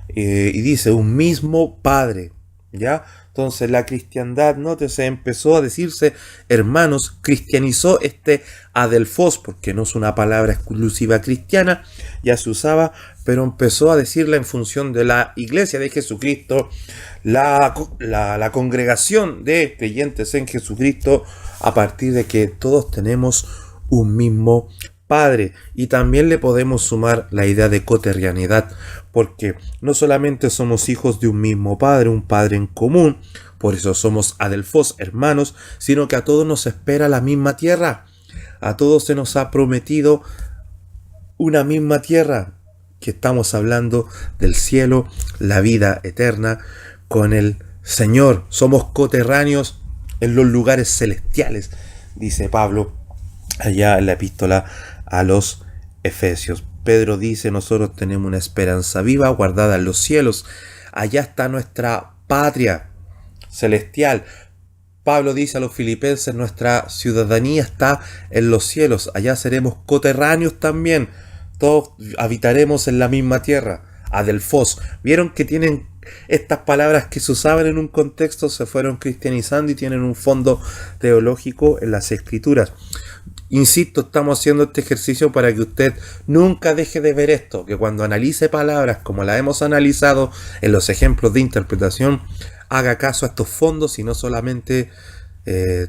y dice un mismo Padre, ¿ya? Entonces la cristiandad, nótese, empezó a decirse hermanos, cristianizó este adelphos, porque no es una palabra exclusiva cristiana, ya se usaba, pero empezó a decirla en función de la iglesia de Jesucristo, la congregación de creyentes en Jesucristo, a partir de que todos tenemos un mismo Padre. Y también le podemos sumar la idea de coterrianidad, porque no solamente somos hijos de un mismo Padre, un Padre en común, por eso somos adelphos, hermanos, sino que a todos nos espera la misma tierra. A todos se nos ha prometido una misma tierra. que estamos hablando del cielo, la vida eterna con el Señor. Somos coterráneos en los lugares celestiales, dice Pablo allá en la epístola a los Efesios. Pedro dice: nosotros tenemos una esperanza viva guardada en los cielos. Allá está nuestra patria celestial. Pablo dice a los filipenses: nuestra ciudadanía está en los cielos. Allá seremos coterráneos también. Todos habitaremos en la misma tierra. Adelfos. Vieron que tienen estas palabras que se usaban en un contexto, se fueron cristianizando y tienen un fondo teológico en las escrituras. Insisto, estamos haciendo este ejercicio para que usted nunca deje de ver esto, que cuando analice palabras como la hemos analizado en los ejemplos de interpretación, haga caso a estos fondos y no solamente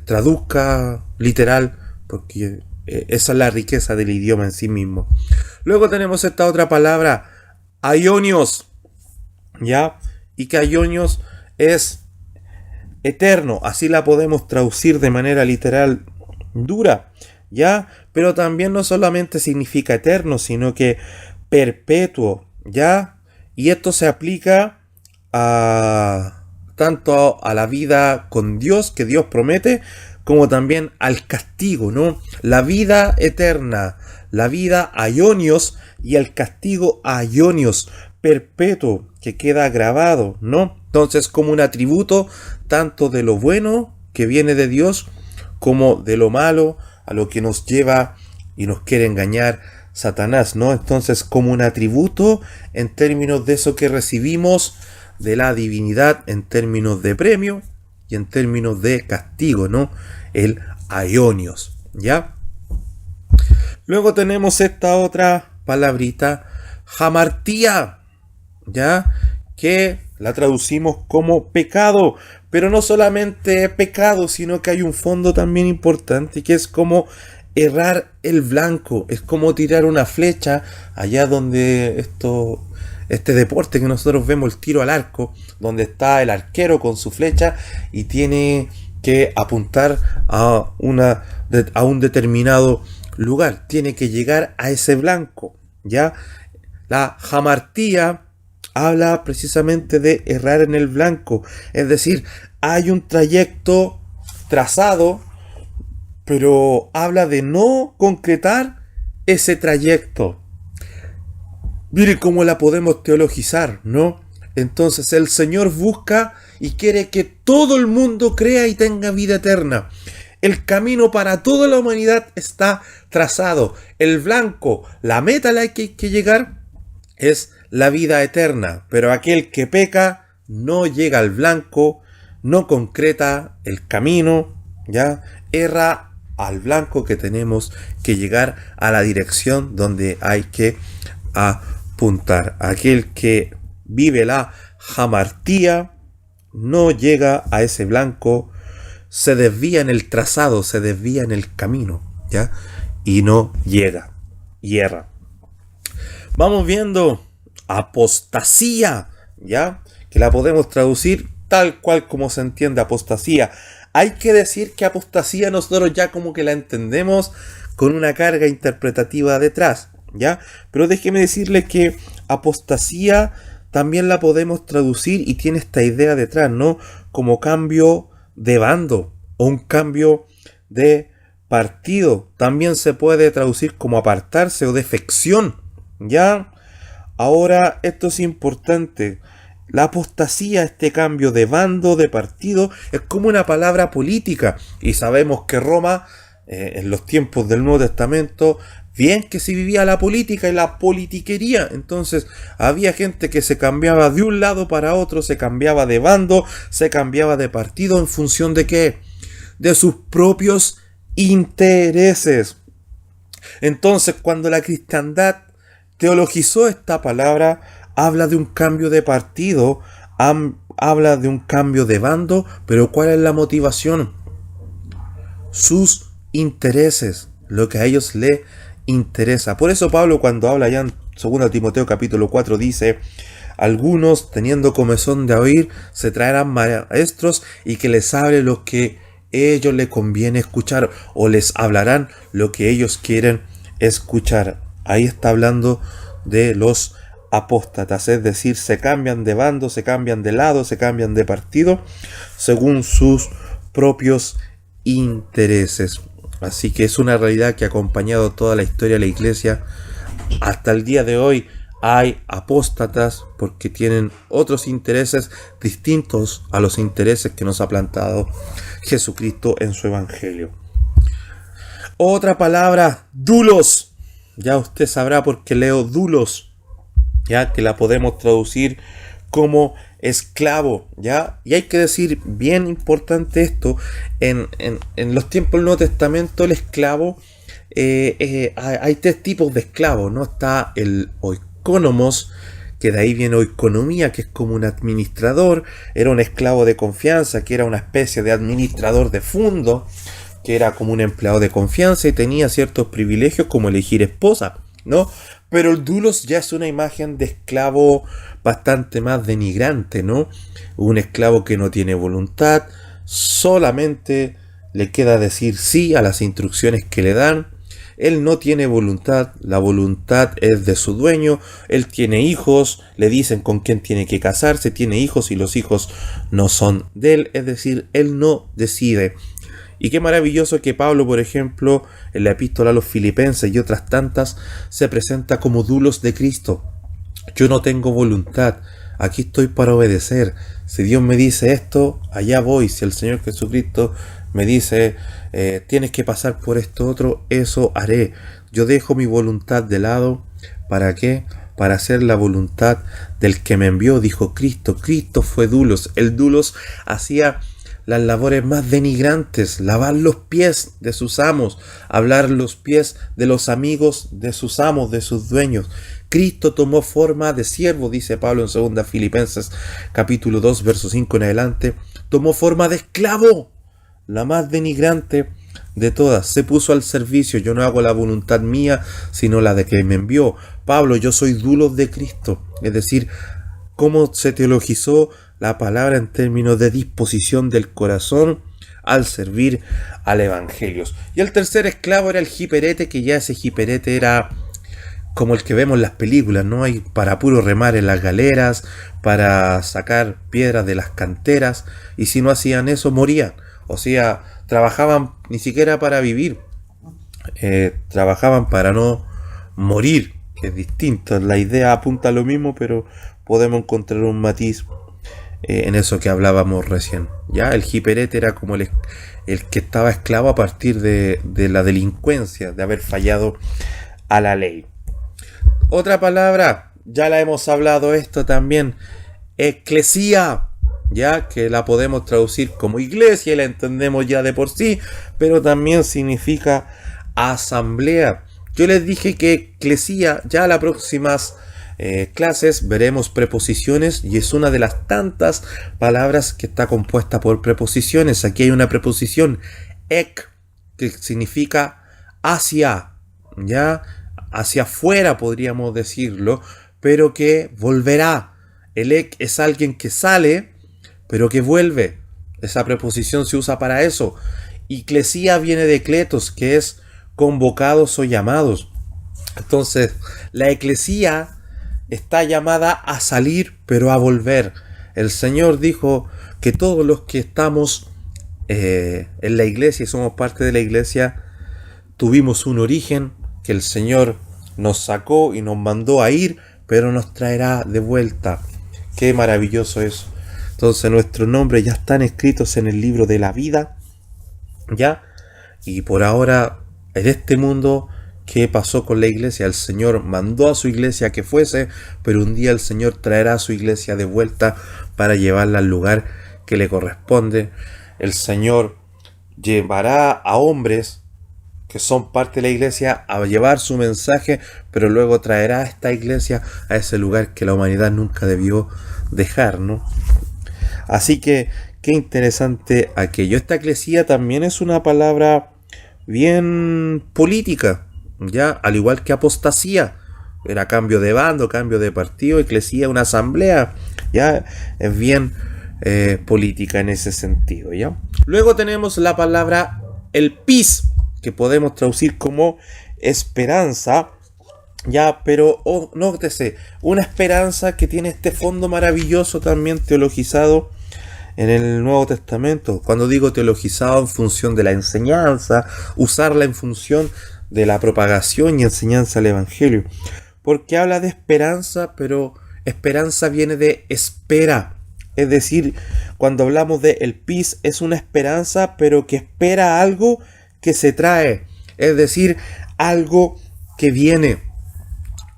traduzca literal, porque esa es la riqueza del idioma en sí mismo. Luego tenemos esta otra palabra, aionios, ¿ya? Y que aionios es eterno, así la podemos traducir de manera literal dura, ¿ya? Pero también no solamente significa eterno, sino que perpetuo, ¿ya? Y esto se aplica tanto a la vida con Dios, que Dios promete, como también al castigo, ¿no? La vida eterna, la vida aionios y el castigo aionios, perpetuo, que queda grabado, ¿no? Entonces, como un atributo tanto de lo bueno que viene de Dios, como de lo malo a lo que nos lleva y nos quiere engañar Satanás, ¿no? Entonces, como un atributo en términos de eso que recibimos de la divinidad, en términos de premio y en términos de castigo, ¿no? El aionios, ¿ya? Luego tenemos esta otra palabrita, hamartía, ¿ya? Que la traducimos como pecado, pero no solamente pecado, sino que hay un fondo también importante, que es como errar el blanco, es como tirar una flecha allá donde este deporte que nosotros vemos, el tiro al arco, donde está el arquero con su flecha y tiene que apuntar a un determinado lugar, tiene que llegar a ese blanco, ¿ya? La hamartía habla precisamente de errar en el blanco, es decir, hay un trayecto trazado, pero habla de no concretar ese trayecto. Mire cómo la podemos teologizar, ¿no? Entonces el Señor busca y quiere que todo el mundo crea y tenga vida eterna. El camino para toda la humanidad está trazado. El blanco, la meta a la que hay que llegar es la vida eterna, pero aquel que peca no llega al blanco, no concreta el camino, ¿ya? Erra al blanco, que tenemos que llegar a la dirección donde hay que apuntar. Aquel que vive la hamartía no llega a ese blanco, se desvía en el trazado, se desvía en el camino, ¿ya? Y no llega, y erra. Vamos viendo apostasía, ¿ya? Que la podemos traducir tal cual como se entiende apostasía. Hay que decir que apostasía nosotros ya como que la entendemos con una carga interpretativa detrás, ¿ya? Pero déjeme decirle que apostasía también la podemos traducir y tiene esta idea detrás, ¿no? Como cambio de bando o un cambio de partido. También se puede traducir como apartarse o defección, ¿ya? Ahora, esto es importante. La apostasía, este cambio de bando, de partido, es como una palabra política. Y sabemos que Roma, en los tiempos del Nuevo Testamento, bien que se vivía la política y la politiquería. Entonces, había gente que se cambiaba de un lado para otro, se cambiaba de bando, se cambiaba de partido, ¿en función de qué? De sus propios intereses. Entonces, cuando la cristiandad teologizó esta palabra, habla de un cambio de partido, habla de un cambio de bando, pero ¿cuál es la motivación? Sus intereses, lo que a ellos les interesa. Por eso Pablo, cuando habla ya en 2 Timoteo capítulo 4, dice: algunos, teniendo comezón de oír, se traerán maestros y que les hable lo que ellos les conviene escuchar, o les hablarán lo que ellos quieren escuchar. Ahí está hablando de los apóstatas, es decir, se cambian de bando, se cambian de lado, se cambian de partido, según sus propios intereses. Así que es una realidad que ha acompañado toda la historia de la Iglesia. Hasta el día de hoy hay apóstatas porque tienen otros intereses distintos a los intereses que nos ha plantado Jesucristo en su Evangelio. Otra palabra, dulos. Ya usted sabrá por qué leo dulos, ya que la podemos traducir como esclavo, ¿ya? Y hay que decir, bien importante esto, en los tiempos del Nuevo Testamento el esclavo, hay tres tipos de esclavos, ¿no? Está el oikonomos, que de ahí viene oikonomía, que es como un administrador, era un esclavo de confianza, que era una especie de administrador de fondo, que era como un empleado de confianza y tenía ciertos privilegios como elegir esposa, ¿no? Pero el dulos ya es una imagen de esclavo bastante más denigrante, ¿no? Un esclavo que no tiene voluntad, solamente le queda decir sí a las instrucciones que le dan. Él no tiene voluntad, la voluntad es de su dueño, él tiene hijos, le dicen con quién tiene que casarse, tiene hijos y los hijos no son de él, es decir, él no decide. Y qué maravilloso que Pablo, por ejemplo, en la epístola a los Filipenses y otras tantas, se presenta como dulos de Cristo. Yo no tengo voluntad, aquí estoy para obedecer. Si Dios me dice esto, allá voy. Si el Señor Jesucristo me dice, tienes que pasar por esto otro, eso haré. Yo dejo mi voluntad de lado. ¿Para qué? Para hacer la voluntad del que me envió, dijo Cristo. Cristo fue dulos. El dulos hacía las labores más denigrantes, lavar los pies de sus amos, hablar los pies de los amigos de sus amos, de sus dueños. Cristo tomó forma de siervo, dice Pablo en 2 Filipenses capítulo 2, verso 5 en adelante. Tomó forma de esclavo, la más denigrante de todas. Se puso al servicio. Yo no hago la voluntad mía, sino la de que me envió. Pablo, yo soy dulos de Cristo. Es decir, cómo se teologizó la palabra en términos de disposición del corazón al servir al Evangelio. Y el tercer esclavo era el jiperete, que ya ese jiperete era como el que vemos en las películas, ¿no? Hay para puro remar en las galeras, para sacar piedras de las canteras, y si no hacían eso morían. O sea, trabajaban ni siquiera para vivir, trabajaban para no morir, que es distinto. La idea apunta a lo mismo, pero podemos encontrar un matiz en eso que hablábamos recién. Ya el jiperete era como el que estaba esclavo a partir de la delincuencia, de haber fallado a la ley. Otra palabra, ya la hemos hablado esto también, eclesía, ya que la podemos traducir como iglesia y la entendemos ya de por sí, pero también significa asamblea. Yo les dije que eclesía, ya las próximas clases veremos preposiciones, y es una de las tantas palabras que está compuesta por preposiciones. Aquí hay una preposición ek, que significa hacia, ya hacia afuera podríamos decirlo, pero que volverá. El ek es alguien que sale pero que vuelve. Esa preposición se usa para eso. Eclesía viene de kletos, que es convocados o llamados. Entonces la eclesía está llamada a salir, pero a volver. El Señor dijo que todos los que estamos en la iglesia y somos parte de la iglesia, tuvimos un origen, que el Señor nos sacó y nos mandó a ir, pero nos traerá de vuelta. Qué maravilloso eso. Entonces nuestros nombres ya están escritos en el libro de la vida, ¿ya? Y por ahora, en este mundo, ¿qué pasó con la iglesia? El Señor mandó a su iglesia que fuese, pero un día el Señor traerá a su iglesia de vuelta para llevarla al lugar que le corresponde. El Señor llevará a hombres que son parte de la iglesia a llevar su mensaje, pero luego traerá a esta iglesia a ese lugar que la humanidad nunca debió dejar, ¿no? Así que, qué interesante aquello. Esta eclesía también es una palabra bien política, ya, al igual que apostasía. Era cambio de bando, cambio de partido. Eclesía, una asamblea, ya, es bien política en ese sentido, ya. Luego tenemos la palabra el pis, que podemos traducir como esperanza, Ya, pero nótese, una esperanza que tiene este fondo maravilloso también teologizado en el Nuevo Testamento. Cuando digo teologizado en función de la enseñanza, usarla en función de la propagación y enseñanza del Evangelio. Porque habla de esperanza, pero esperanza viene de espera. Es decir, cuando hablamos de el pis, es una esperanza, pero que espera algo que se trae. Es decir, algo que viene.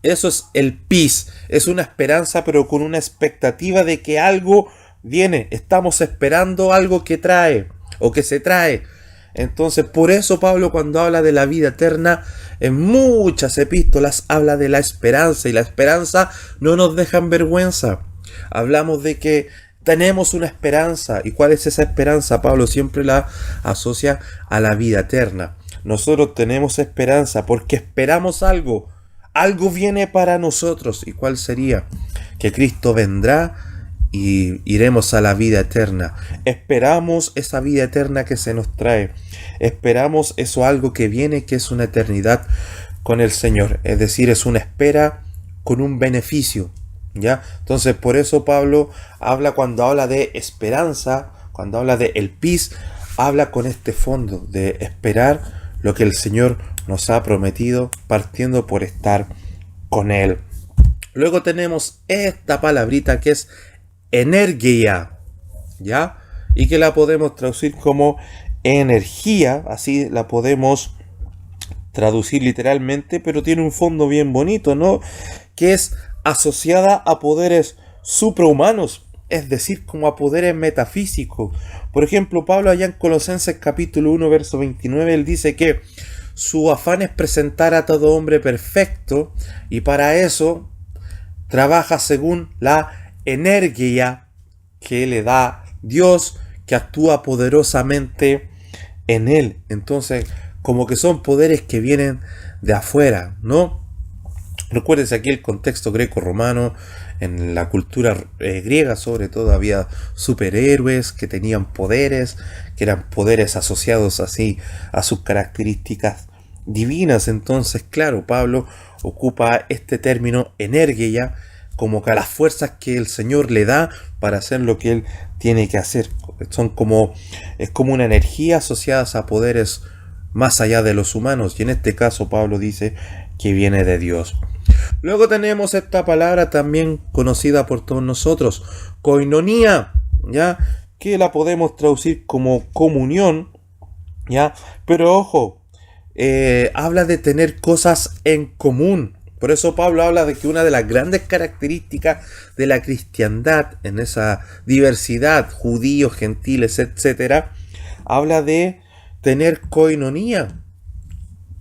Eso es el pis. Es una esperanza, pero con una expectativa de que algo viene. Estamos esperando algo que trae o que se trae. Entonces, por eso Pablo, cuando habla de la vida eterna, en muchas epístolas habla de la esperanza, y la esperanza no nos deja en vergüenza. Hablamos de que tenemos una esperanza. ¿Y cuál es esa esperanza? Pablo siempre la asocia a la vida eterna. Nosotros tenemos esperanza porque esperamos algo. Algo viene para nosotros. ¿Y cuál sería? Que Cristo vendrá y iremos a la vida eterna. Esperamos esa vida eterna que se nos trae. Esperamos eso, algo que viene, que es una eternidad con el Señor. Es decir, es una espera con un beneficio. ¿Ya? Entonces, por eso Pablo habla, cuando habla de esperanza, cuando habla de el pis, habla con este fondo de esperar lo que el Señor nos ha prometido, partiendo por estar con Él. Luego tenemos esta palabrita que es energía, ¿ya? Y que la podemos traducir como energía, así la podemos traducir literalmente, pero tiene un fondo bien bonito, ¿no? Que es asociada a poderes suprahumanos, es decir, como a poderes metafísicos. Por ejemplo, Pablo allá en Colosenses capítulo 1, verso 29, él dice que su afán es presentar a todo hombre perfecto, y para eso trabaja según la energía que le da Dios, que actúa poderosamente en él. Entonces, como que son poderes que vienen de afuera, ¿no? Recuérdense aquí el contexto greco-romano. En la cultura griega sobre todo había superhéroes que tenían poderes, que eran poderes asociados así a sus características divinas. Entonces, claro, Pablo ocupa este término energía como que a las fuerzas que el Señor le da para hacer lo que Él tiene que hacer. Es como una energía asociada a poderes más allá de los humanos, y en este caso Pablo dice que viene de Dios. Luego tenemos esta palabra también conocida por todos nosotros, koinonía, ¿ya? Que la podemos traducir como comunión, ¿ya? Pero ojo, habla de tener cosas en común. Por eso Pablo habla de que una de las grandes características de la cristiandad, en esa diversidad, judíos, gentiles, etcétera, habla de tener koinonía.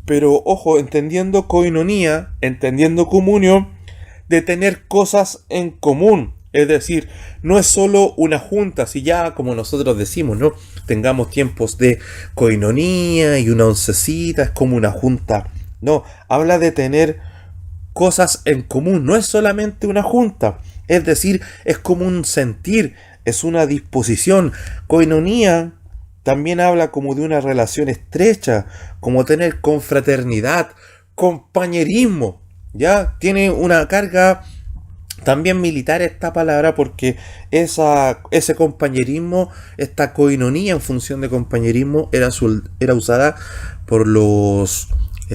Pero ojo, entendiendo koinonía, entendiendo comunión, de tener cosas en común. Es decir, no es solo una junta, si ya como nosotros decimos, ¿no? Tengamos tiempos de koinonía y una oncecita, es como una junta. No, habla de tener cosas en común, no es solamente una junta. Es decir, es como un sentir, es una disposición. Koinonía también habla como de una relación estrecha, como tener confraternidad, compañerismo. Ya tiene una carga también militar esta palabra, porque ese compañerismo, esta koinonía en función de compañerismo, era usada por los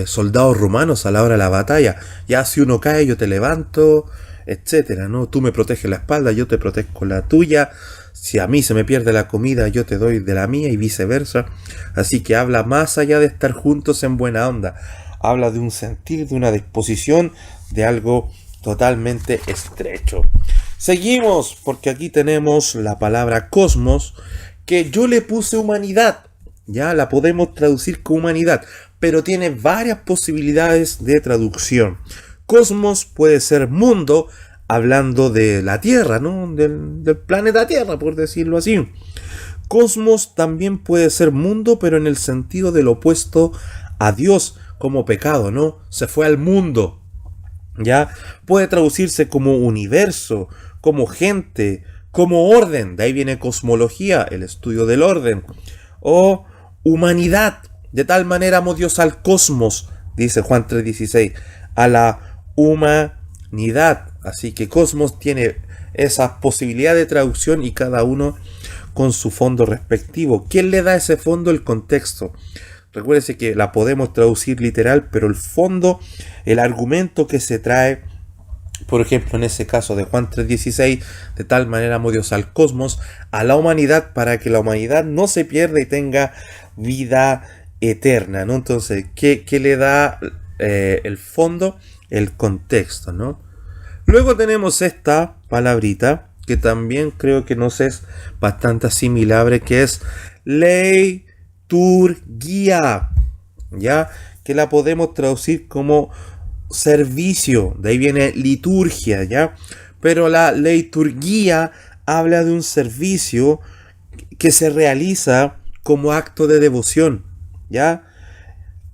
soldados romanos a la hora de la batalla. Ya si uno cae, yo te levanto, etcétera, ¿no? Tú me proteges la espalda, yo te protejo la tuya. Si a mí se me pierde la comida, yo te doy de la mía, y viceversa. Así que habla más allá de estar juntos en buena onda. Habla de un sentir, de una disposición, de algo totalmente estrecho. Seguimos, porque aquí tenemos la palabra cosmos, que yo le puse humanidad. Ya la podemos traducir como humanidad, pero tiene varias posibilidades de traducción. Cosmos puede ser mundo, hablando de la Tierra, ¿no? Del planeta Tierra, por decirlo así. Cosmos también puede ser mundo, pero en el sentido del opuesto a Dios, como pecado, ¿no? Se fue al mundo. ¿Ya? Puede traducirse como universo, como gente, como orden. De ahí viene cosmología, el estudio del orden. O humanidad. De tal manera amó Dios al cosmos, dice Juan 3:16, a la humanidad. Así que cosmos tiene esa posibilidad de traducción y cada uno con su fondo respectivo. ¿Quién le da ese fondo? El contexto. Recuérdese que la podemos traducir literal, pero el fondo, el argumento que se trae, por ejemplo, en ese caso de Juan 3:16, de tal manera amó Dios al cosmos, a la humanidad, para que la humanidad no se pierda y tenga vida eterna, ¿no? Entonces, ¿qué le da el fondo? El contexto, ¿no? Luego tenemos esta palabrita, que también creo que nos es bastante asimilable, que es liturgia, ¿ya? Que la podemos traducir como servicio, de ahí viene liturgia, ¿ya? Pero la liturgia habla de un servicio que se realiza como acto de devoción, ¿ya?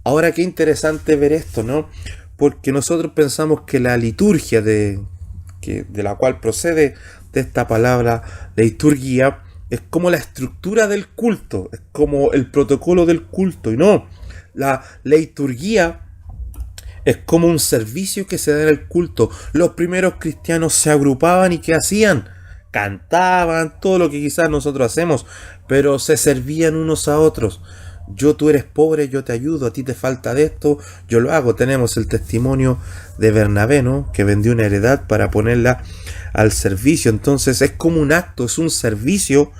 Ahora qué interesante ver esto, ¿no? Porque nosotros pensamos que la liturgia de la cual procede de esta palabra liturgia es como la estructura del culto, es como el protocolo del culto, y no, la liturgia es como un servicio que se da en el culto. Los primeros cristianos se agrupaban y ¿qué hacían? Cantaban, todo lo que quizás nosotros hacemos, pero se servían unos a otros. Tú eres pobre, yo te ayudo, a ti te falta de esto, yo lo hago. Tenemos el testimonio de Bernabé, ¿no? Que vendió una heredad para ponerla al servicio. Entonces es como un acto, es un servicio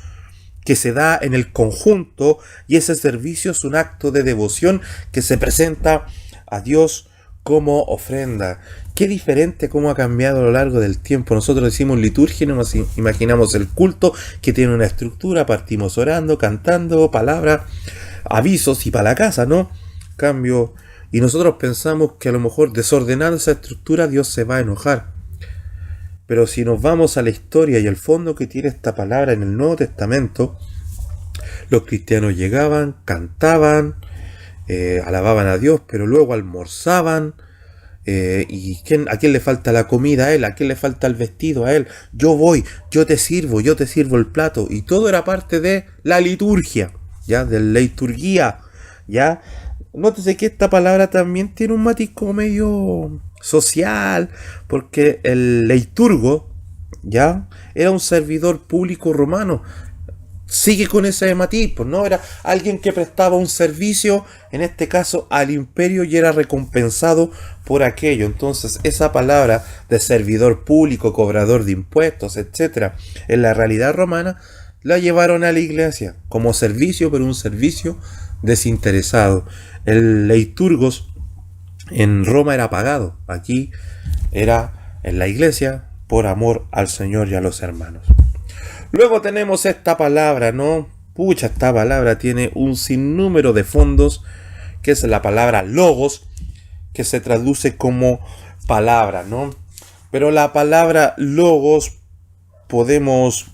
que se da en el conjunto, y ese servicio es un acto de devoción que se presenta a Dios como ofrenda. Qué diferente cómo ha cambiado a lo largo del tiempo. Nosotros decimos liturgia y nos imaginamos el culto que tiene una estructura, partimos orando, cantando, palabras, avisos y para la casa, ¿no? Cambio, y nosotros pensamos que a lo mejor desordenando esa estructura Dios se va a enojar. Pero si nos vamos a la historia y al fondo que tiene esta palabra en el Nuevo Testamento, los cristianos llegaban, cantaban, alababan a Dios, pero luego almorzaban. ¿Y a quién le falta la comida? A él. ¿A quién le falta el vestido? A él. Yo voy, yo te sirvo el plato. Y todo era parte de la liturgia, ¿ya? De la liturgia, ¿ya? Nótese que esta palabra también tiene un matiz como medio social, porque el liturgo, ¿ya? Era un servidor público romano. Sigue con ese matiz, pues no, era alguien que prestaba un servicio, en este caso al imperio, y era recompensado por aquello. Entonces esa palabra de servidor público, cobrador de impuestos, etcétera, en la realidad romana la llevaron a la iglesia como servicio, pero un servicio desinteresado. El liturgos en Roma era pagado, aquí era en la iglesia por amor al Señor y a los hermanos. Luego tenemos esta palabra, ¿no? Pucha, esta palabra tiene un sinnúmero de fondos, que es la palabra logos, que se traduce como palabra, ¿no? Pero la palabra logos podemos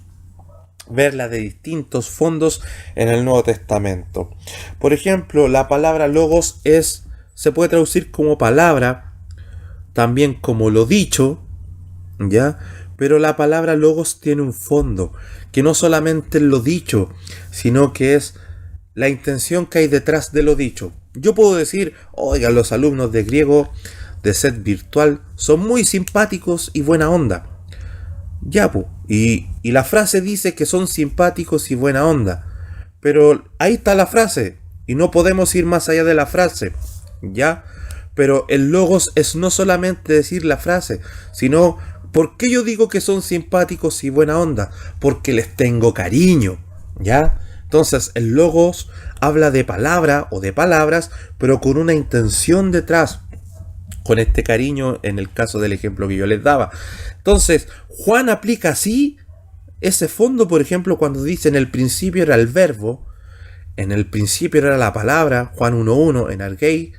verla de distintos fondos en el Nuevo Testamento. Por ejemplo, la palabra logos se puede traducir como palabra, también como lo dicho, ¿ya? Pero la palabra logos tiene un fondo, que no solamente es lo dicho, sino que es la intención que hay detrás de lo dicho. Yo puedo decir, oigan, los alumnos de griego de set virtual son muy simpáticos y buena onda. Ya, pues, y la frase dice que son simpáticos y buena onda. Pero ahí está la frase, y no podemos ir más allá de la frase, ¿ya? Pero el logos es no solamente decir la frase, sino... ¿Por qué yo digo que son simpáticos y buena onda? Porque les tengo cariño, ¿ya? Entonces, el logos habla de palabra o de palabras, pero con una intención detrás, con este cariño en el caso del ejemplo que yo les daba. Entonces, Juan aplica así ese fondo, por ejemplo, cuando dice en el principio era el verbo, en el principio era la palabra, Juan 1:1, en argei,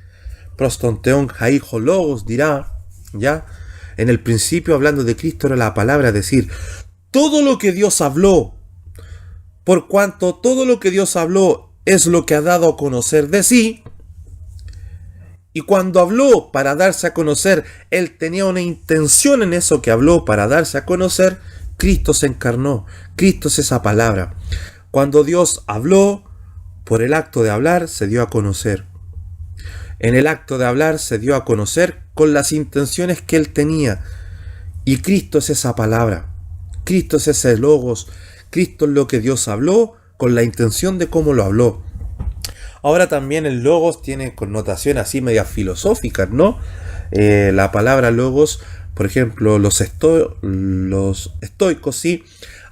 prostonteon haijo logos dirá, ¿ya? En el principio, hablando de Cristo, era la palabra, es decir, todo lo que Dios habló, por cuanto todo lo que Dios habló es lo que ha dado a conocer de sí, y cuando habló para darse a conocer, Él tenía una intención en eso que habló para darse a conocer, Cristo se encarnó, Cristo es esa palabra. Cuando Dios habló, por el acto de hablar, se dio a conocer. En el acto de hablar se dio a conocer con las intenciones que él tenía. Y Cristo es esa palabra. Cristo es ese logos. Cristo es lo que Dios habló con la intención de cómo lo habló. Ahora también el logos tiene connotaciones así medias filosóficas, ¿no? La palabra logos, por ejemplo, los estoicos sí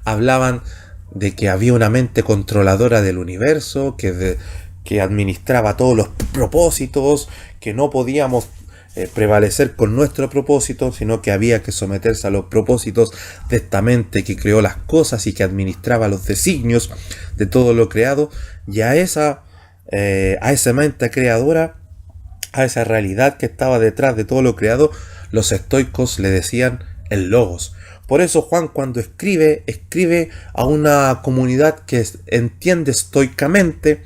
hablaban de que había una mente controladora del universo, que administraba todos los propósitos, que no podíamos prevalecer con nuestro propósito, sino que había que someterse a los propósitos de esta mente que creó las cosas y que administraba los designios de todo lo creado, y a esa mente creadora, a esa realidad que estaba detrás de todo lo creado, los estoicos le decían el logos. Por eso Juan, cuando escribe a una comunidad que entiende estoicamente,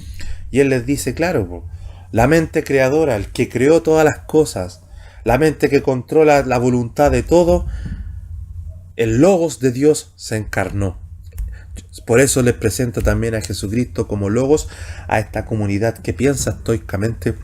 y él les dice, claro, la mente creadora, el que creó todas las cosas, la mente que controla la voluntad de todo, el logos de Dios se encarnó. Por eso les presenta también a Jesucristo como logos a esta comunidad que piensa estoicamente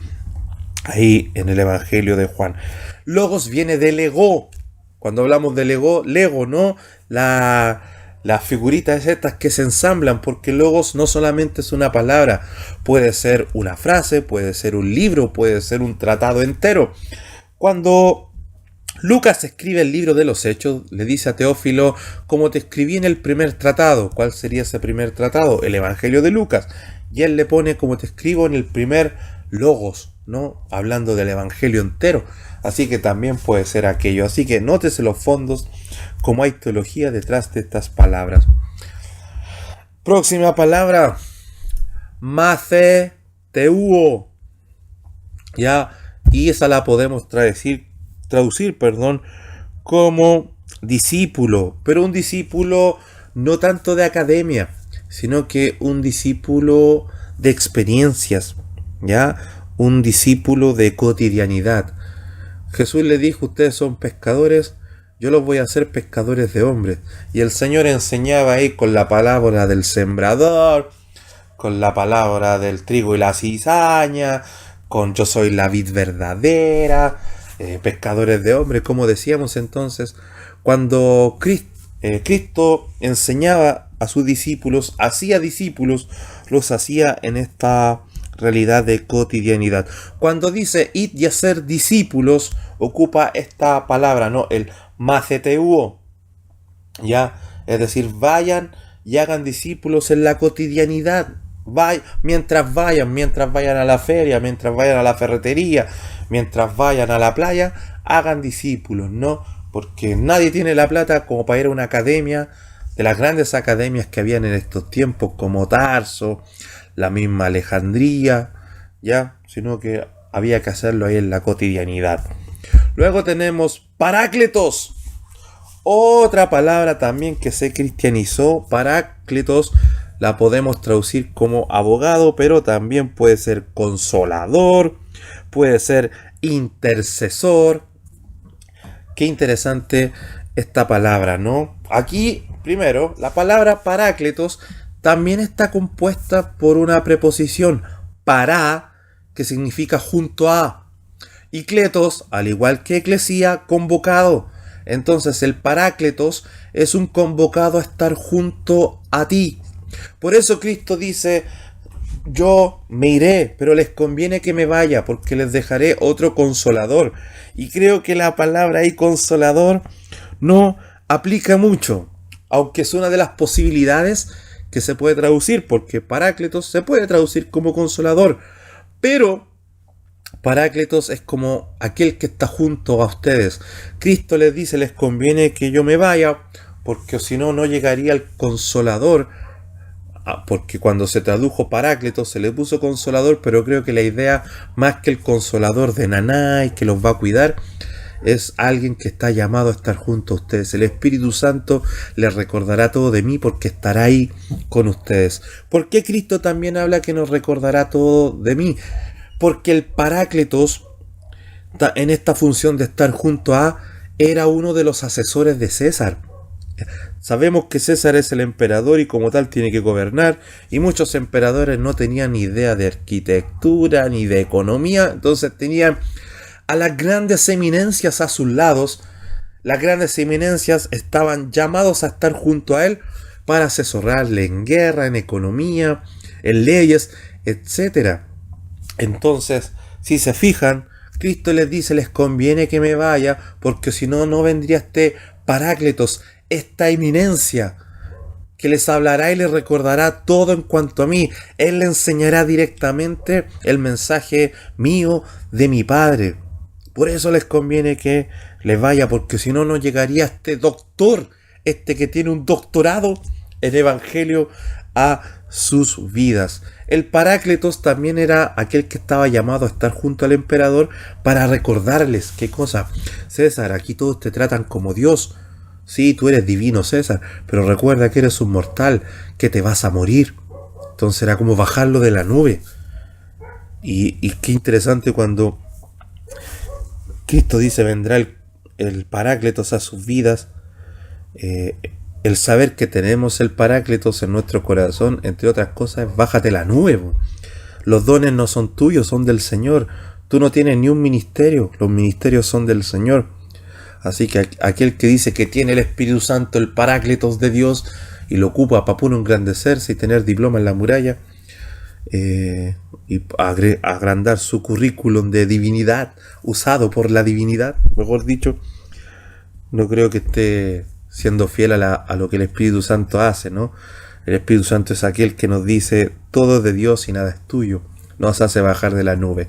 ahí en el Evangelio de Juan. Logos viene del ego. Cuando hablamos del ego, Lego, ¿no? Las figuritas estas que se ensamblan, porque logos no solamente es una palabra, puede ser una frase, puede ser un libro, puede ser un tratado entero. Cuando Lucas escribe el libro de los Hechos, le dice a Teófilo, como te escribí en el primer tratado. ¿Cuál sería ese primer tratado? El Evangelio de Lucas. Y él le pone, como te escribo en el primer logos, ¿no? Hablando del Evangelio entero. Así que también puede ser aquello. Así que nótese los fondos, como hay teología detrás de estas palabras. Próxima palabra, maceteuo. Ya, y esa la podemos traducir, como discípulo, pero un discípulo no tanto de academia, sino que un discípulo de experiencias, ya, un discípulo de cotidianidad. Jesús le dijo, ustedes son pescadores, yo los voy a hacer pescadores de hombres. Y el Señor enseñaba ahí con la palabra del sembrador, con la palabra del trigo y la cizaña, con yo soy la vid verdadera, pescadores de hombres, como decíamos entonces. Cuando Cristo enseñaba a sus discípulos, hacía discípulos, los hacía en esta realidad de cotidianidad. Cuando dice id y hacer discípulos, ocupa esta palabra, ¿no? El maceteuo, ya, es decir, vayan y hagan discípulos en la cotidianidad. Mientras vayan a la feria, mientras vayan a la ferretería, mientras vayan a la playa, hagan discípulos, ¿no? Porque nadie tiene la plata como para ir a una academia, de las grandes academias que habían en estos tiempos, como Tarso, la misma Alejandría, ya, sino que había que hacerlo ahí en la cotidianidad. Luego tenemos parácletos, otra palabra también que se cristianizó. Parácletos la podemos traducir como abogado, pero también puede ser consolador, puede ser intercesor. Qué interesante esta palabra, ¿no? Aquí, primero, la palabra parácletos también está compuesta por una preposición, para, que significa junto a, y kletos, al igual que eclesía, convocado. Entonces el parácletos es un convocado a estar junto a ti. Por eso Cristo dice, yo me iré, pero les conviene que me vaya, porque les dejaré otro consolador. Y creo que la palabra ahí consolador no aplica mucho, aunque es una de las posibilidades que se puede traducir, porque parácletos se puede traducir como consolador, pero parácletos es como aquel que está junto a ustedes. Cristo les dice, les conviene que yo me vaya, porque si no, no llegaría el consolador, porque cuando se tradujo parácletos se le puso consolador, pero creo que la idea, más que el consolador de Nanay, que los va a cuidar, es alguien que está llamado a estar junto a ustedes. El Espíritu Santo les recordará todo de mí porque estará ahí con ustedes. ¿Por qué Cristo también habla que nos recordará todo de mí? Porque el parácletos, en esta función de estar junto a, era uno de los asesores de César. Sabemos que César es el emperador y como tal tiene que gobernar, y muchos emperadores no tenían ni idea de arquitectura ni de economía, entonces tenían a las grandes eminencias a sus lados. Las grandes eminencias estaban llamados a estar junto a él para asesorarle en guerra, en economía, en leyes, etcétera. Entonces, si se fijan, Cristo les dice, les conviene que me vaya, porque si no, no vendría este Paráclitos, esta eminencia, que les hablará y les recordará todo en cuanto a mí. Él le enseñará directamente el mensaje mío de mi Padre. Por eso les conviene que les vaya, porque si no, no llegaría este doctor, este que tiene un doctorado en Evangelio, a sus vidas. El Paráclitos también era aquel que estaba llamado a estar junto al emperador para recordarles, ¿qué cosa? César, aquí todos te tratan como Dios. Sí, tú eres divino, César, pero recuerda que eres un mortal, que te vas a morir. Entonces era como bajarlo de la nube. Y qué interesante cuando Cristo dice, vendrá el Paráclitos a sus vidas. El saber que tenemos el Paráclitos en nuestro corazón, entre otras cosas, es bájate la nube. Los dones no son tuyos, son del Señor. Tú no tienes ni un ministerio, los ministerios son del Señor. Así que aquel que dice que tiene el Espíritu Santo, el Paráclitos de Dios, y lo ocupa para puro engrandecerse y tener diploma en la muralla, y agrandar su currículum de divinidad, usado por la divinidad, mejor dicho, no creo que esté siendo fiel a lo que el Espíritu Santo hace, ¿no? El Espíritu Santo es aquel que nos dice, todo es de Dios y nada es tuyo, nos hace bajar de la nube.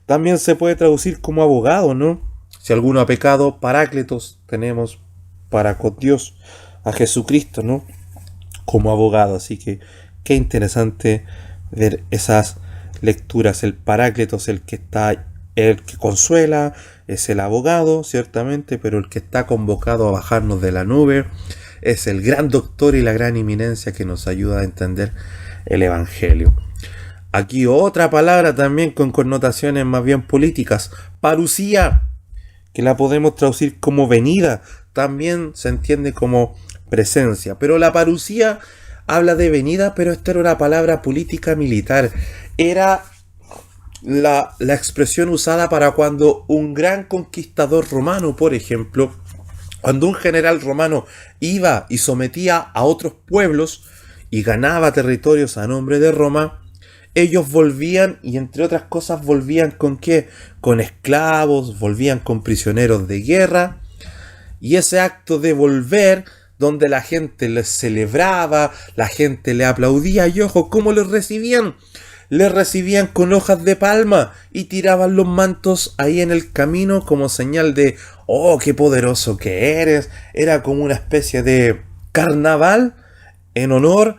También se puede traducir como abogado, ¿no? Si alguno ha pecado, Paráclitos tenemos para con Dios, a Jesucristo, ¿no? Como abogado. Así que qué interesante ver esas lecturas. El Paráclitos, el que consuela, es el abogado, ciertamente, pero el que está convocado a bajarnos de la nube es el gran doctor y la gran eminencia que nos ayuda a entender el Evangelio. Aquí otra palabra también con connotaciones más bien políticas, parusía, que la podemos traducir como venida, también se entiende como presencia, pero la parusía habla de venida, pero esta era una palabra política militar, era la expresión usada para cuando un gran conquistador romano, por ejemplo, cuando un general romano iba y sometía a otros pueblos y ganaba territorios a nombre de Roma, ellos volvían, y entre otras cosas volvían ¿con qué? Con esclavos, volvían con prisioneros de guerra, y ese acto de volver, donde la gente les celebraba, la gente le aplaudía, y ojo, ¿cómo les recibían? Les recibían con hojas de palma y tiraban los mantos ahí en el camino como señal de, oh, qué poderoso que eres. Era como una especie de carnaval en honor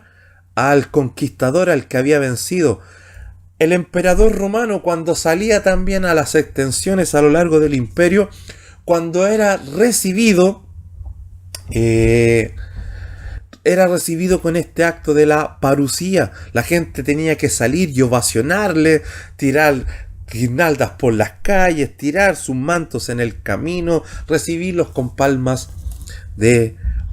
al conquistador, al que había vencido. El emperador romano, cuando salía también a las extensiones a lo largo del imperio, cuando era recibido con este acto de la parusía. La gente tenía que salir y ovacionarle, tirar guirnaldas por las calles, tirar sus mantos en el camino, recibirlos con palmas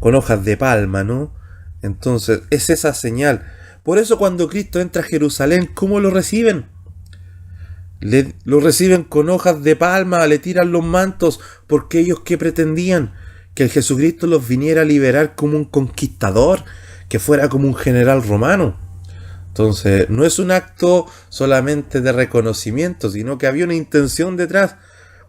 con hojas de palma, ¿no? Entonces, es esa señal. Por eso cuando Cristo entra a Jerusalén, ¿cómo lo reciben? Lo reciben con hojas de palma, le tiran los mantos, porque ellos ¿qué pretendían? Que el Jesucristo los viniera a liberar como un conquistador, que fuera como un general romano. Entonces, no es un acto solamente de reconocimiento, sino que había una intención detrás.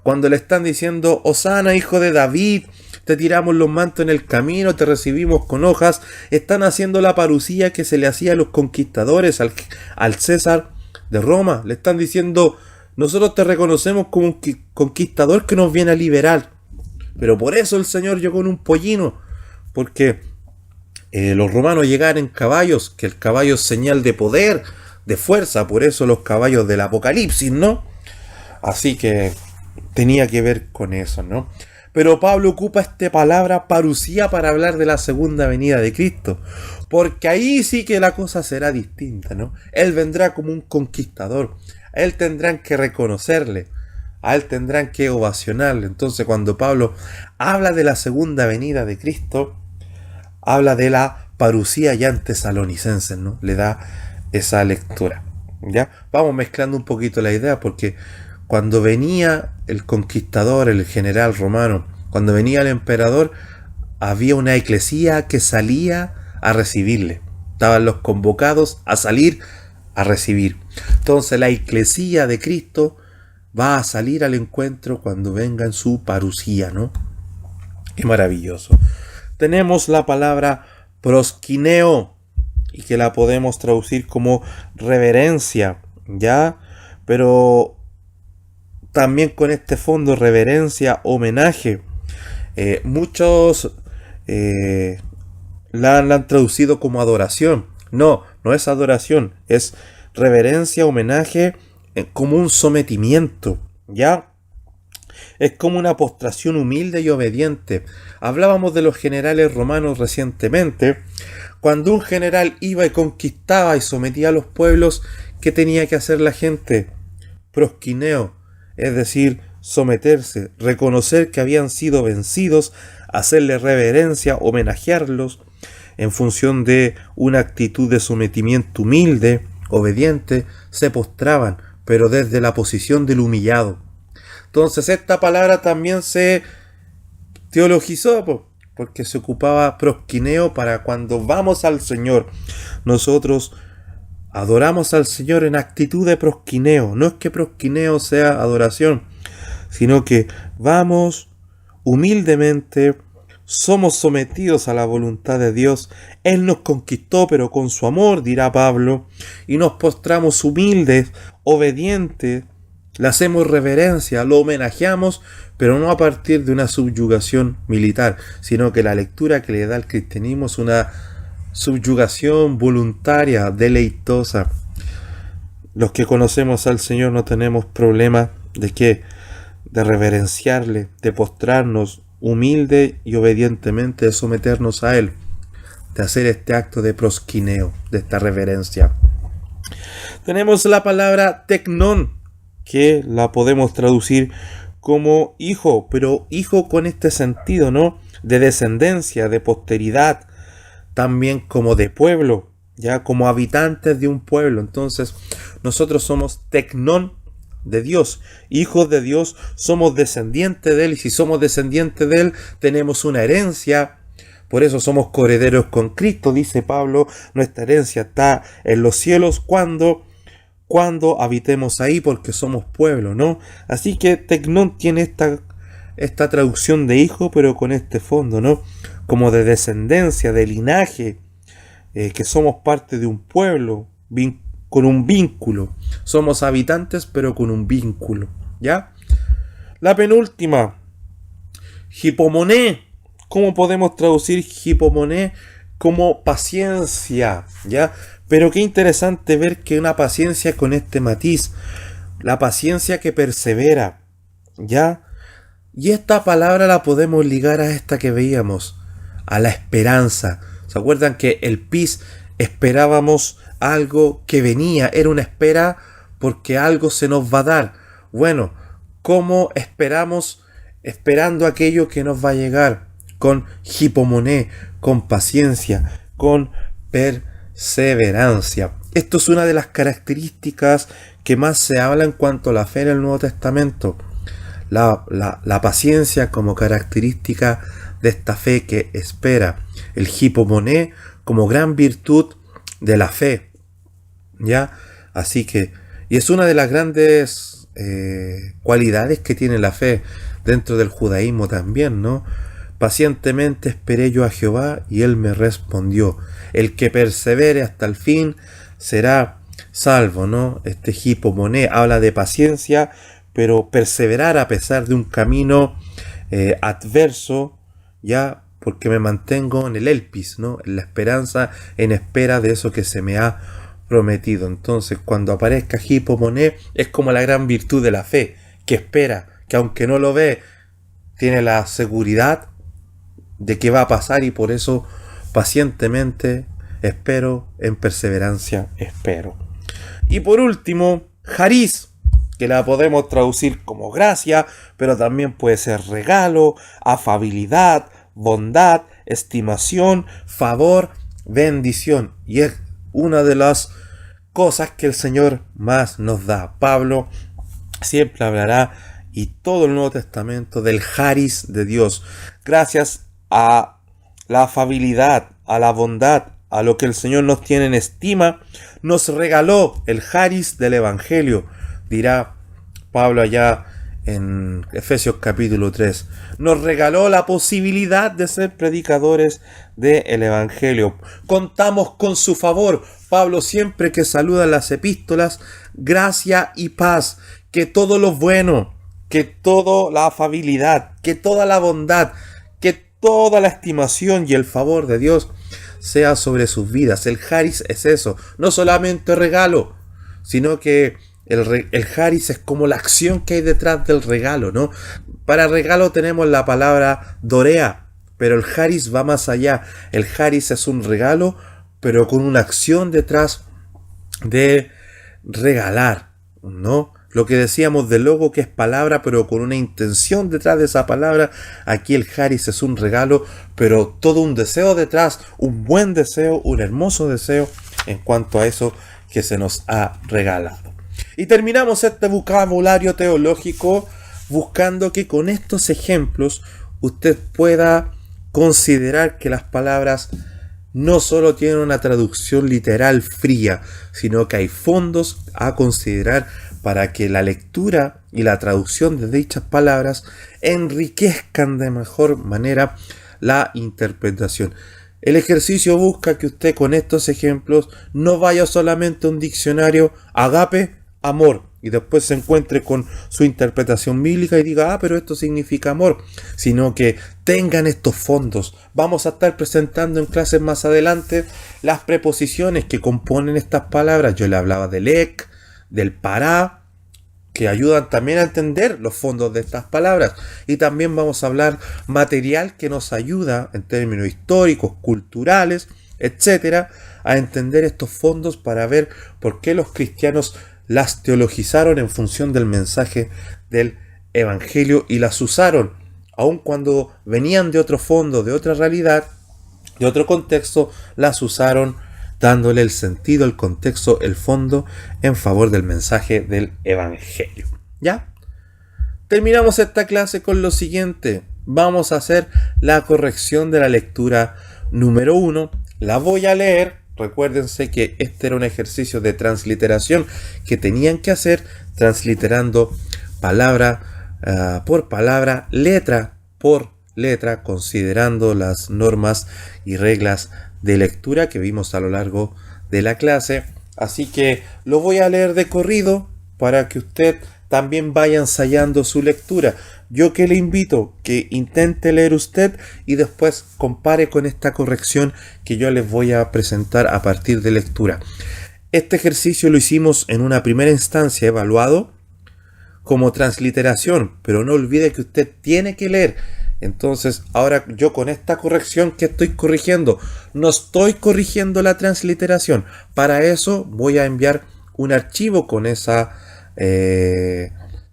Cuando le están diciendo, Hosana, hijo de David, te tiramos los mantos en el camino, te recibimos con hojas, están haciendo la parusía que se le hacía a los conquistadores, al César de Roma. Le están diciendo, nosotros te reconocemos como un conquistador que nos viene a liberar. Pero por eso el Señor llegó en un pollino, porque los romanos llegaban en caballos, que el caballo es señal de poder, de fuerza, por eso los caballos del Apocalipsis, ¿no? Así que tenía que ver con eso, ¿no? Pero Pablo ocupa esta palabra parusía para hablar de la segunda venida de Cristo, porque ahí sí que la cosa será distinta, ¿no? Él vendrá como un conquistador, a él tendrán que reconocerle, a él tendrán que ovacionarle. Entonces cuando Pablo habla de la segunda venida de Cristo, habla de la parusía ya en Tesalonicenses, ¿no? Le da esa lectura. ¿Ya? Vamos mezclando un poquito la idea, porque cuando venía el conquistador, el general romano, cuando venía el emperador, había una eclesía que salía a recibirle. Estaban los convocados a salir a recibir. Entonces la eclesía de Cristo va a salir al encuentro cuando venga en su parusía, ¿no? Qué maravilloso. Tenemos la palabra proskineo, y que la podemos traducir como reverencia, ¿ya? Pero también con este fondo, reverencia, homenaje. Muchos la han traducido como adoración. No, no es adoración, es reverencia, homenaje, como un sometimiento, ¿ya? Es como una postración humilde y obediente. Hablábamos de los generales romanos recientemente. Cuando un general iba y conquistaba y sometía a los pueblos, ¿qué tenía que hacer la gente? Proskineo, es decir, someterse, reconocer que habían sido vencidos, hacerle reverencia, homenajearlos en función de una actitud de sometimiento humilde, obediente, se postraban, pero desde la posición del humillado. Entonces esta palabra también se teologizó, porque se ocupaba proskineo para cuando vamos al Señor. Nosotros adoramos al Señor en actitud de proskineo. No es que proskineo sea adoración, sino que vamos humildemente, somos sometidos a la voluntad de Dios. Él nos conquistó, pero con su amor, dirá Pablo, y nos postramos humildes, obedientes, le hacemos reverencia, lo homenajeamos, pero no a partir de una subyugación militar, sino que la lectura que le da el cristianismo es una subyugación voluntaria, deleitosa. Los que conocemos al Señor no tenemos problema de qué, de reverenciarle, de postrarnos humilde y obedientemente, de someternos a Él, de hacer este acto de proskineo, de esta reverencia. Tenemos la palabra teknon, que la podemos traducir como hijo, pero hijo con este sentido, ¿no? De descendencia, de posteridad, también como de pueblo, ya como habitantes de un pueblo. Entonces, nosotros somos teknon de Dios, hijos de Dios, somos descendientes de Él, y si somos descendientes de Él, tenemos una herencia. Por eso somos coherederos con Cristo, dice Pablo, nuestra herencia está en los cielos cuando habitemos ahí, porque somos pueblo, ¿no? Así que teknon tiene esta traducción de hijo, pero con este fondo, ¿no? Como de descendencia, de linaje, que somos parte de un pueblo, con un vínculo. Somos habitantes, pero con un vínculo, ¿ya? La penúltima, hipomoné. ¿Cómo podemos traducir hipomoné? Como paciencia, ¿ya? Pero qué interesante ver que una paciencia con este matiz, la paciencia que persevera, ¿ya? Y esta palabra la podemos ligar a esta que veíamos, a la esperanza. ¿Se acuerdan que el pis esperábamos algo que venía? Era una espera porque algo se nos va a dar. Bueno, ¿cómo esperamos? Esperando aquello que nos va a llegar, con hipomoné, con paciencia, con perseverancia. Esto es una de las características que más se habla en cuanto a la fe en el Nuevo Testamento. La paciencia como característica de esta fe que espera. El hipomoné como gran virtud de la fe, ¿ya? Así que, y es una de las grandes cualidades que tiene la fe dentro del judaísmo también, ¿no? Pacientemente esperé yo a Jehová y él me respondió. El que persevere hasta el fin será salvo, ¿no? Este hipomoné habla de paciencia, pero perseverar a pesar de un camino adverso, ya, porque me mantengo en el elpis, ¿no? En la esperanza, en espera de eso que se me ha prometido. Entonces, cuando aparezca hipomoné, es como la gran virtud de la fe, que espera, que aunque no lo ve, tiene la seguridad de que va a pasar, y por eso pacientemente espero, en perseverancia espero. Y por último, charis, que la podemos traducir como gracia, pero también puede ser regalo, afabilidad, bondad, estimación, favor, bendición. Y es una de las cosas que el Señor más nos da. Pablo siempre hablará, y todo el Nuevo Testamento, del charis de Dios. Gracias a la afabilidad, a la bondad, a lo que el Señor nos tiene en estima, nos regaló el charis del Evangelio, dirá Pablo allá en Efesios capítulo 3. Nos regaló la posibilidad de ser predicadores del Evangelio. Contamos con su favor. Pablo siempre que saluda las epístolas, gracia y paz, que todo lo bueno, que toda la afabilidad, que toda la bondad, que toda la estimación y el favor de Dios sea sobre sus vidas. El charis es eso, no solamente regalo, sino que el charis es como la acción que hay detrás del regalo, ¿no? Para regalo tenemos la palabra dorea, pero el charis va más allá. El charis es un regalo, pero con una acción detrás de regalar, ¿no? Lo que decíamos del logo, que es palabra, pero con una intención detrás de esa palabra. Aquí el charis es un regalo, pero todo un deseo detrás, un buen deseo, un hermoso deseo en cuanto a eso que se nos ha regalado. Y terminamos este vocabulario teológico buscando que con estos ejemplos usted pueda considerar que las palabras no solo tienen una traducción literal fría, sino que hay fondos a considerar para que la lectura y la traducción de dichas palabras enriquezcan de mejor manera la interpretación. El ejercicio busca que usted con estos ejemplos no vaya solamente a un diccionario agape, amor, y después se encuentre con su interpretación bíblica y diga, pero esto significa amor, sino que tengan estos fondos. Vamos a estar presentando en clases más adelante las preposiciones que componen estas palabras. Yo le hablaba del ek, del para, que ayudan también a entender los fondos de estas palabras. Y también vamos a hablar material que nos ayuda en términos históricos, culturales, etcétera, a entender estos fondos para ver por qué los cristianos las teologizaron en función del mensaje del Evangelio y las usaron, aun cuando venían de otro fondo, de otra realidad, de otro contexto, las usaron dándole el sentido, el contexto, el fondo en favor del mensaje del Evangelio. ¿Ya? Terminamos esta clase con lo siguiente. Vamos a hacer la corrección de la lectura número 1. La voy a leer. Recuérdense que este era un ejercicio de transliteración que tenían que hacer, transliterando palabra por palabra, letra por letra, considerando las normas y reglas de lectura que vimos a lo largo de la clase. Así que lo voy a leer de corrido para que usted también vaya ensayando su lectura. Yo que le invito que intente leer usted y después compare con esta corrección que yo les voy a presentar a partir de lectura. Este ejercicio lo hicimos en una primera instancia evaluado como transliteración, pero no olvide que usted tiene que leer. Entonces, ahora yo con esta corrección que estoy corrigiendo, no estoy corrigiendo la transliteración. Para eso voy a enviar un archivo con esa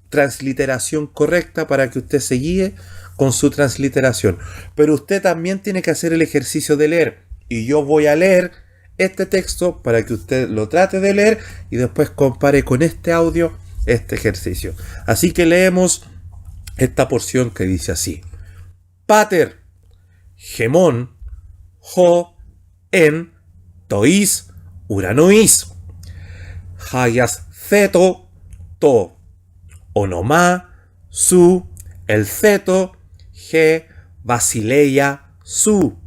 transliteración correcta para que usted se guíe con su transliteración. Pero usted también tiene que hacer el ejercicio de leer. Y yo voy a leer este texto para que usted lo trate de leer y después compare con este audio este ejercicio. Así que leemos esta porción que dice así. Pater, gemón, ho, en, tois, uranois, hayas ceto, to, onomá, su, el ceto, ge, basileia, su,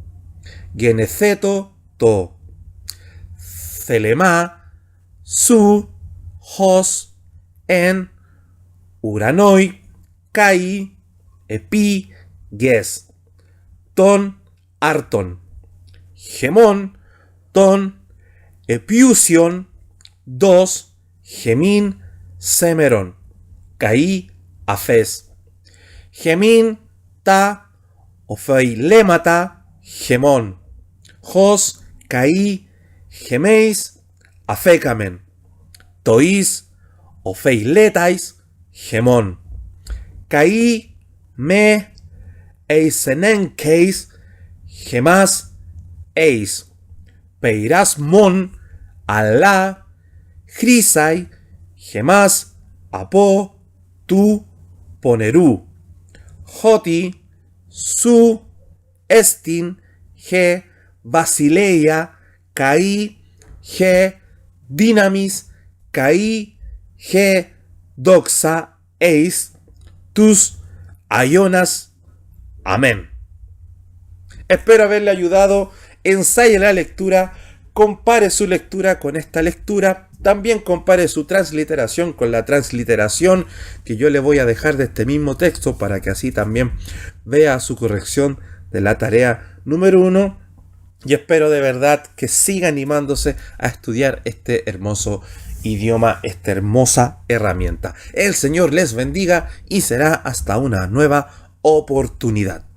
geneceto, to, celemá, su, hos, en, uranoi, kai, epi, ges, ton, arton, gemón, ton, epiusion, dos, gemín, semeron, caí, afes, gemín, ta, ofeilemata, gemón, jos, caí, geméis, afecamen, tois, ofeiletais, gemón, caí, me, eisenenkeis, Gemas, eis. Peirasmon, Alá, Hrisai, Gemas, Apo, Tu, Ponerú. Joti, Su, Estin, Ge, Basileia, Caí, Ge, Dinamis, Caí, Ge, Doxa, Eis, Tus, Ayonas. Amén. Espero haberle ayudado. Ensaye la lectura, compare su lectura con esta lectura, también compare su transliteración con la transliteración que yo le voy a dejar de este mismo texto para que así también vea su corrección de la tarea número 1 y espero de verdad que siga animándose a estudiar este hermoso idioma, esta hermosa herramienta. El Señor les bendiga y será hasta una nueva oportunidad.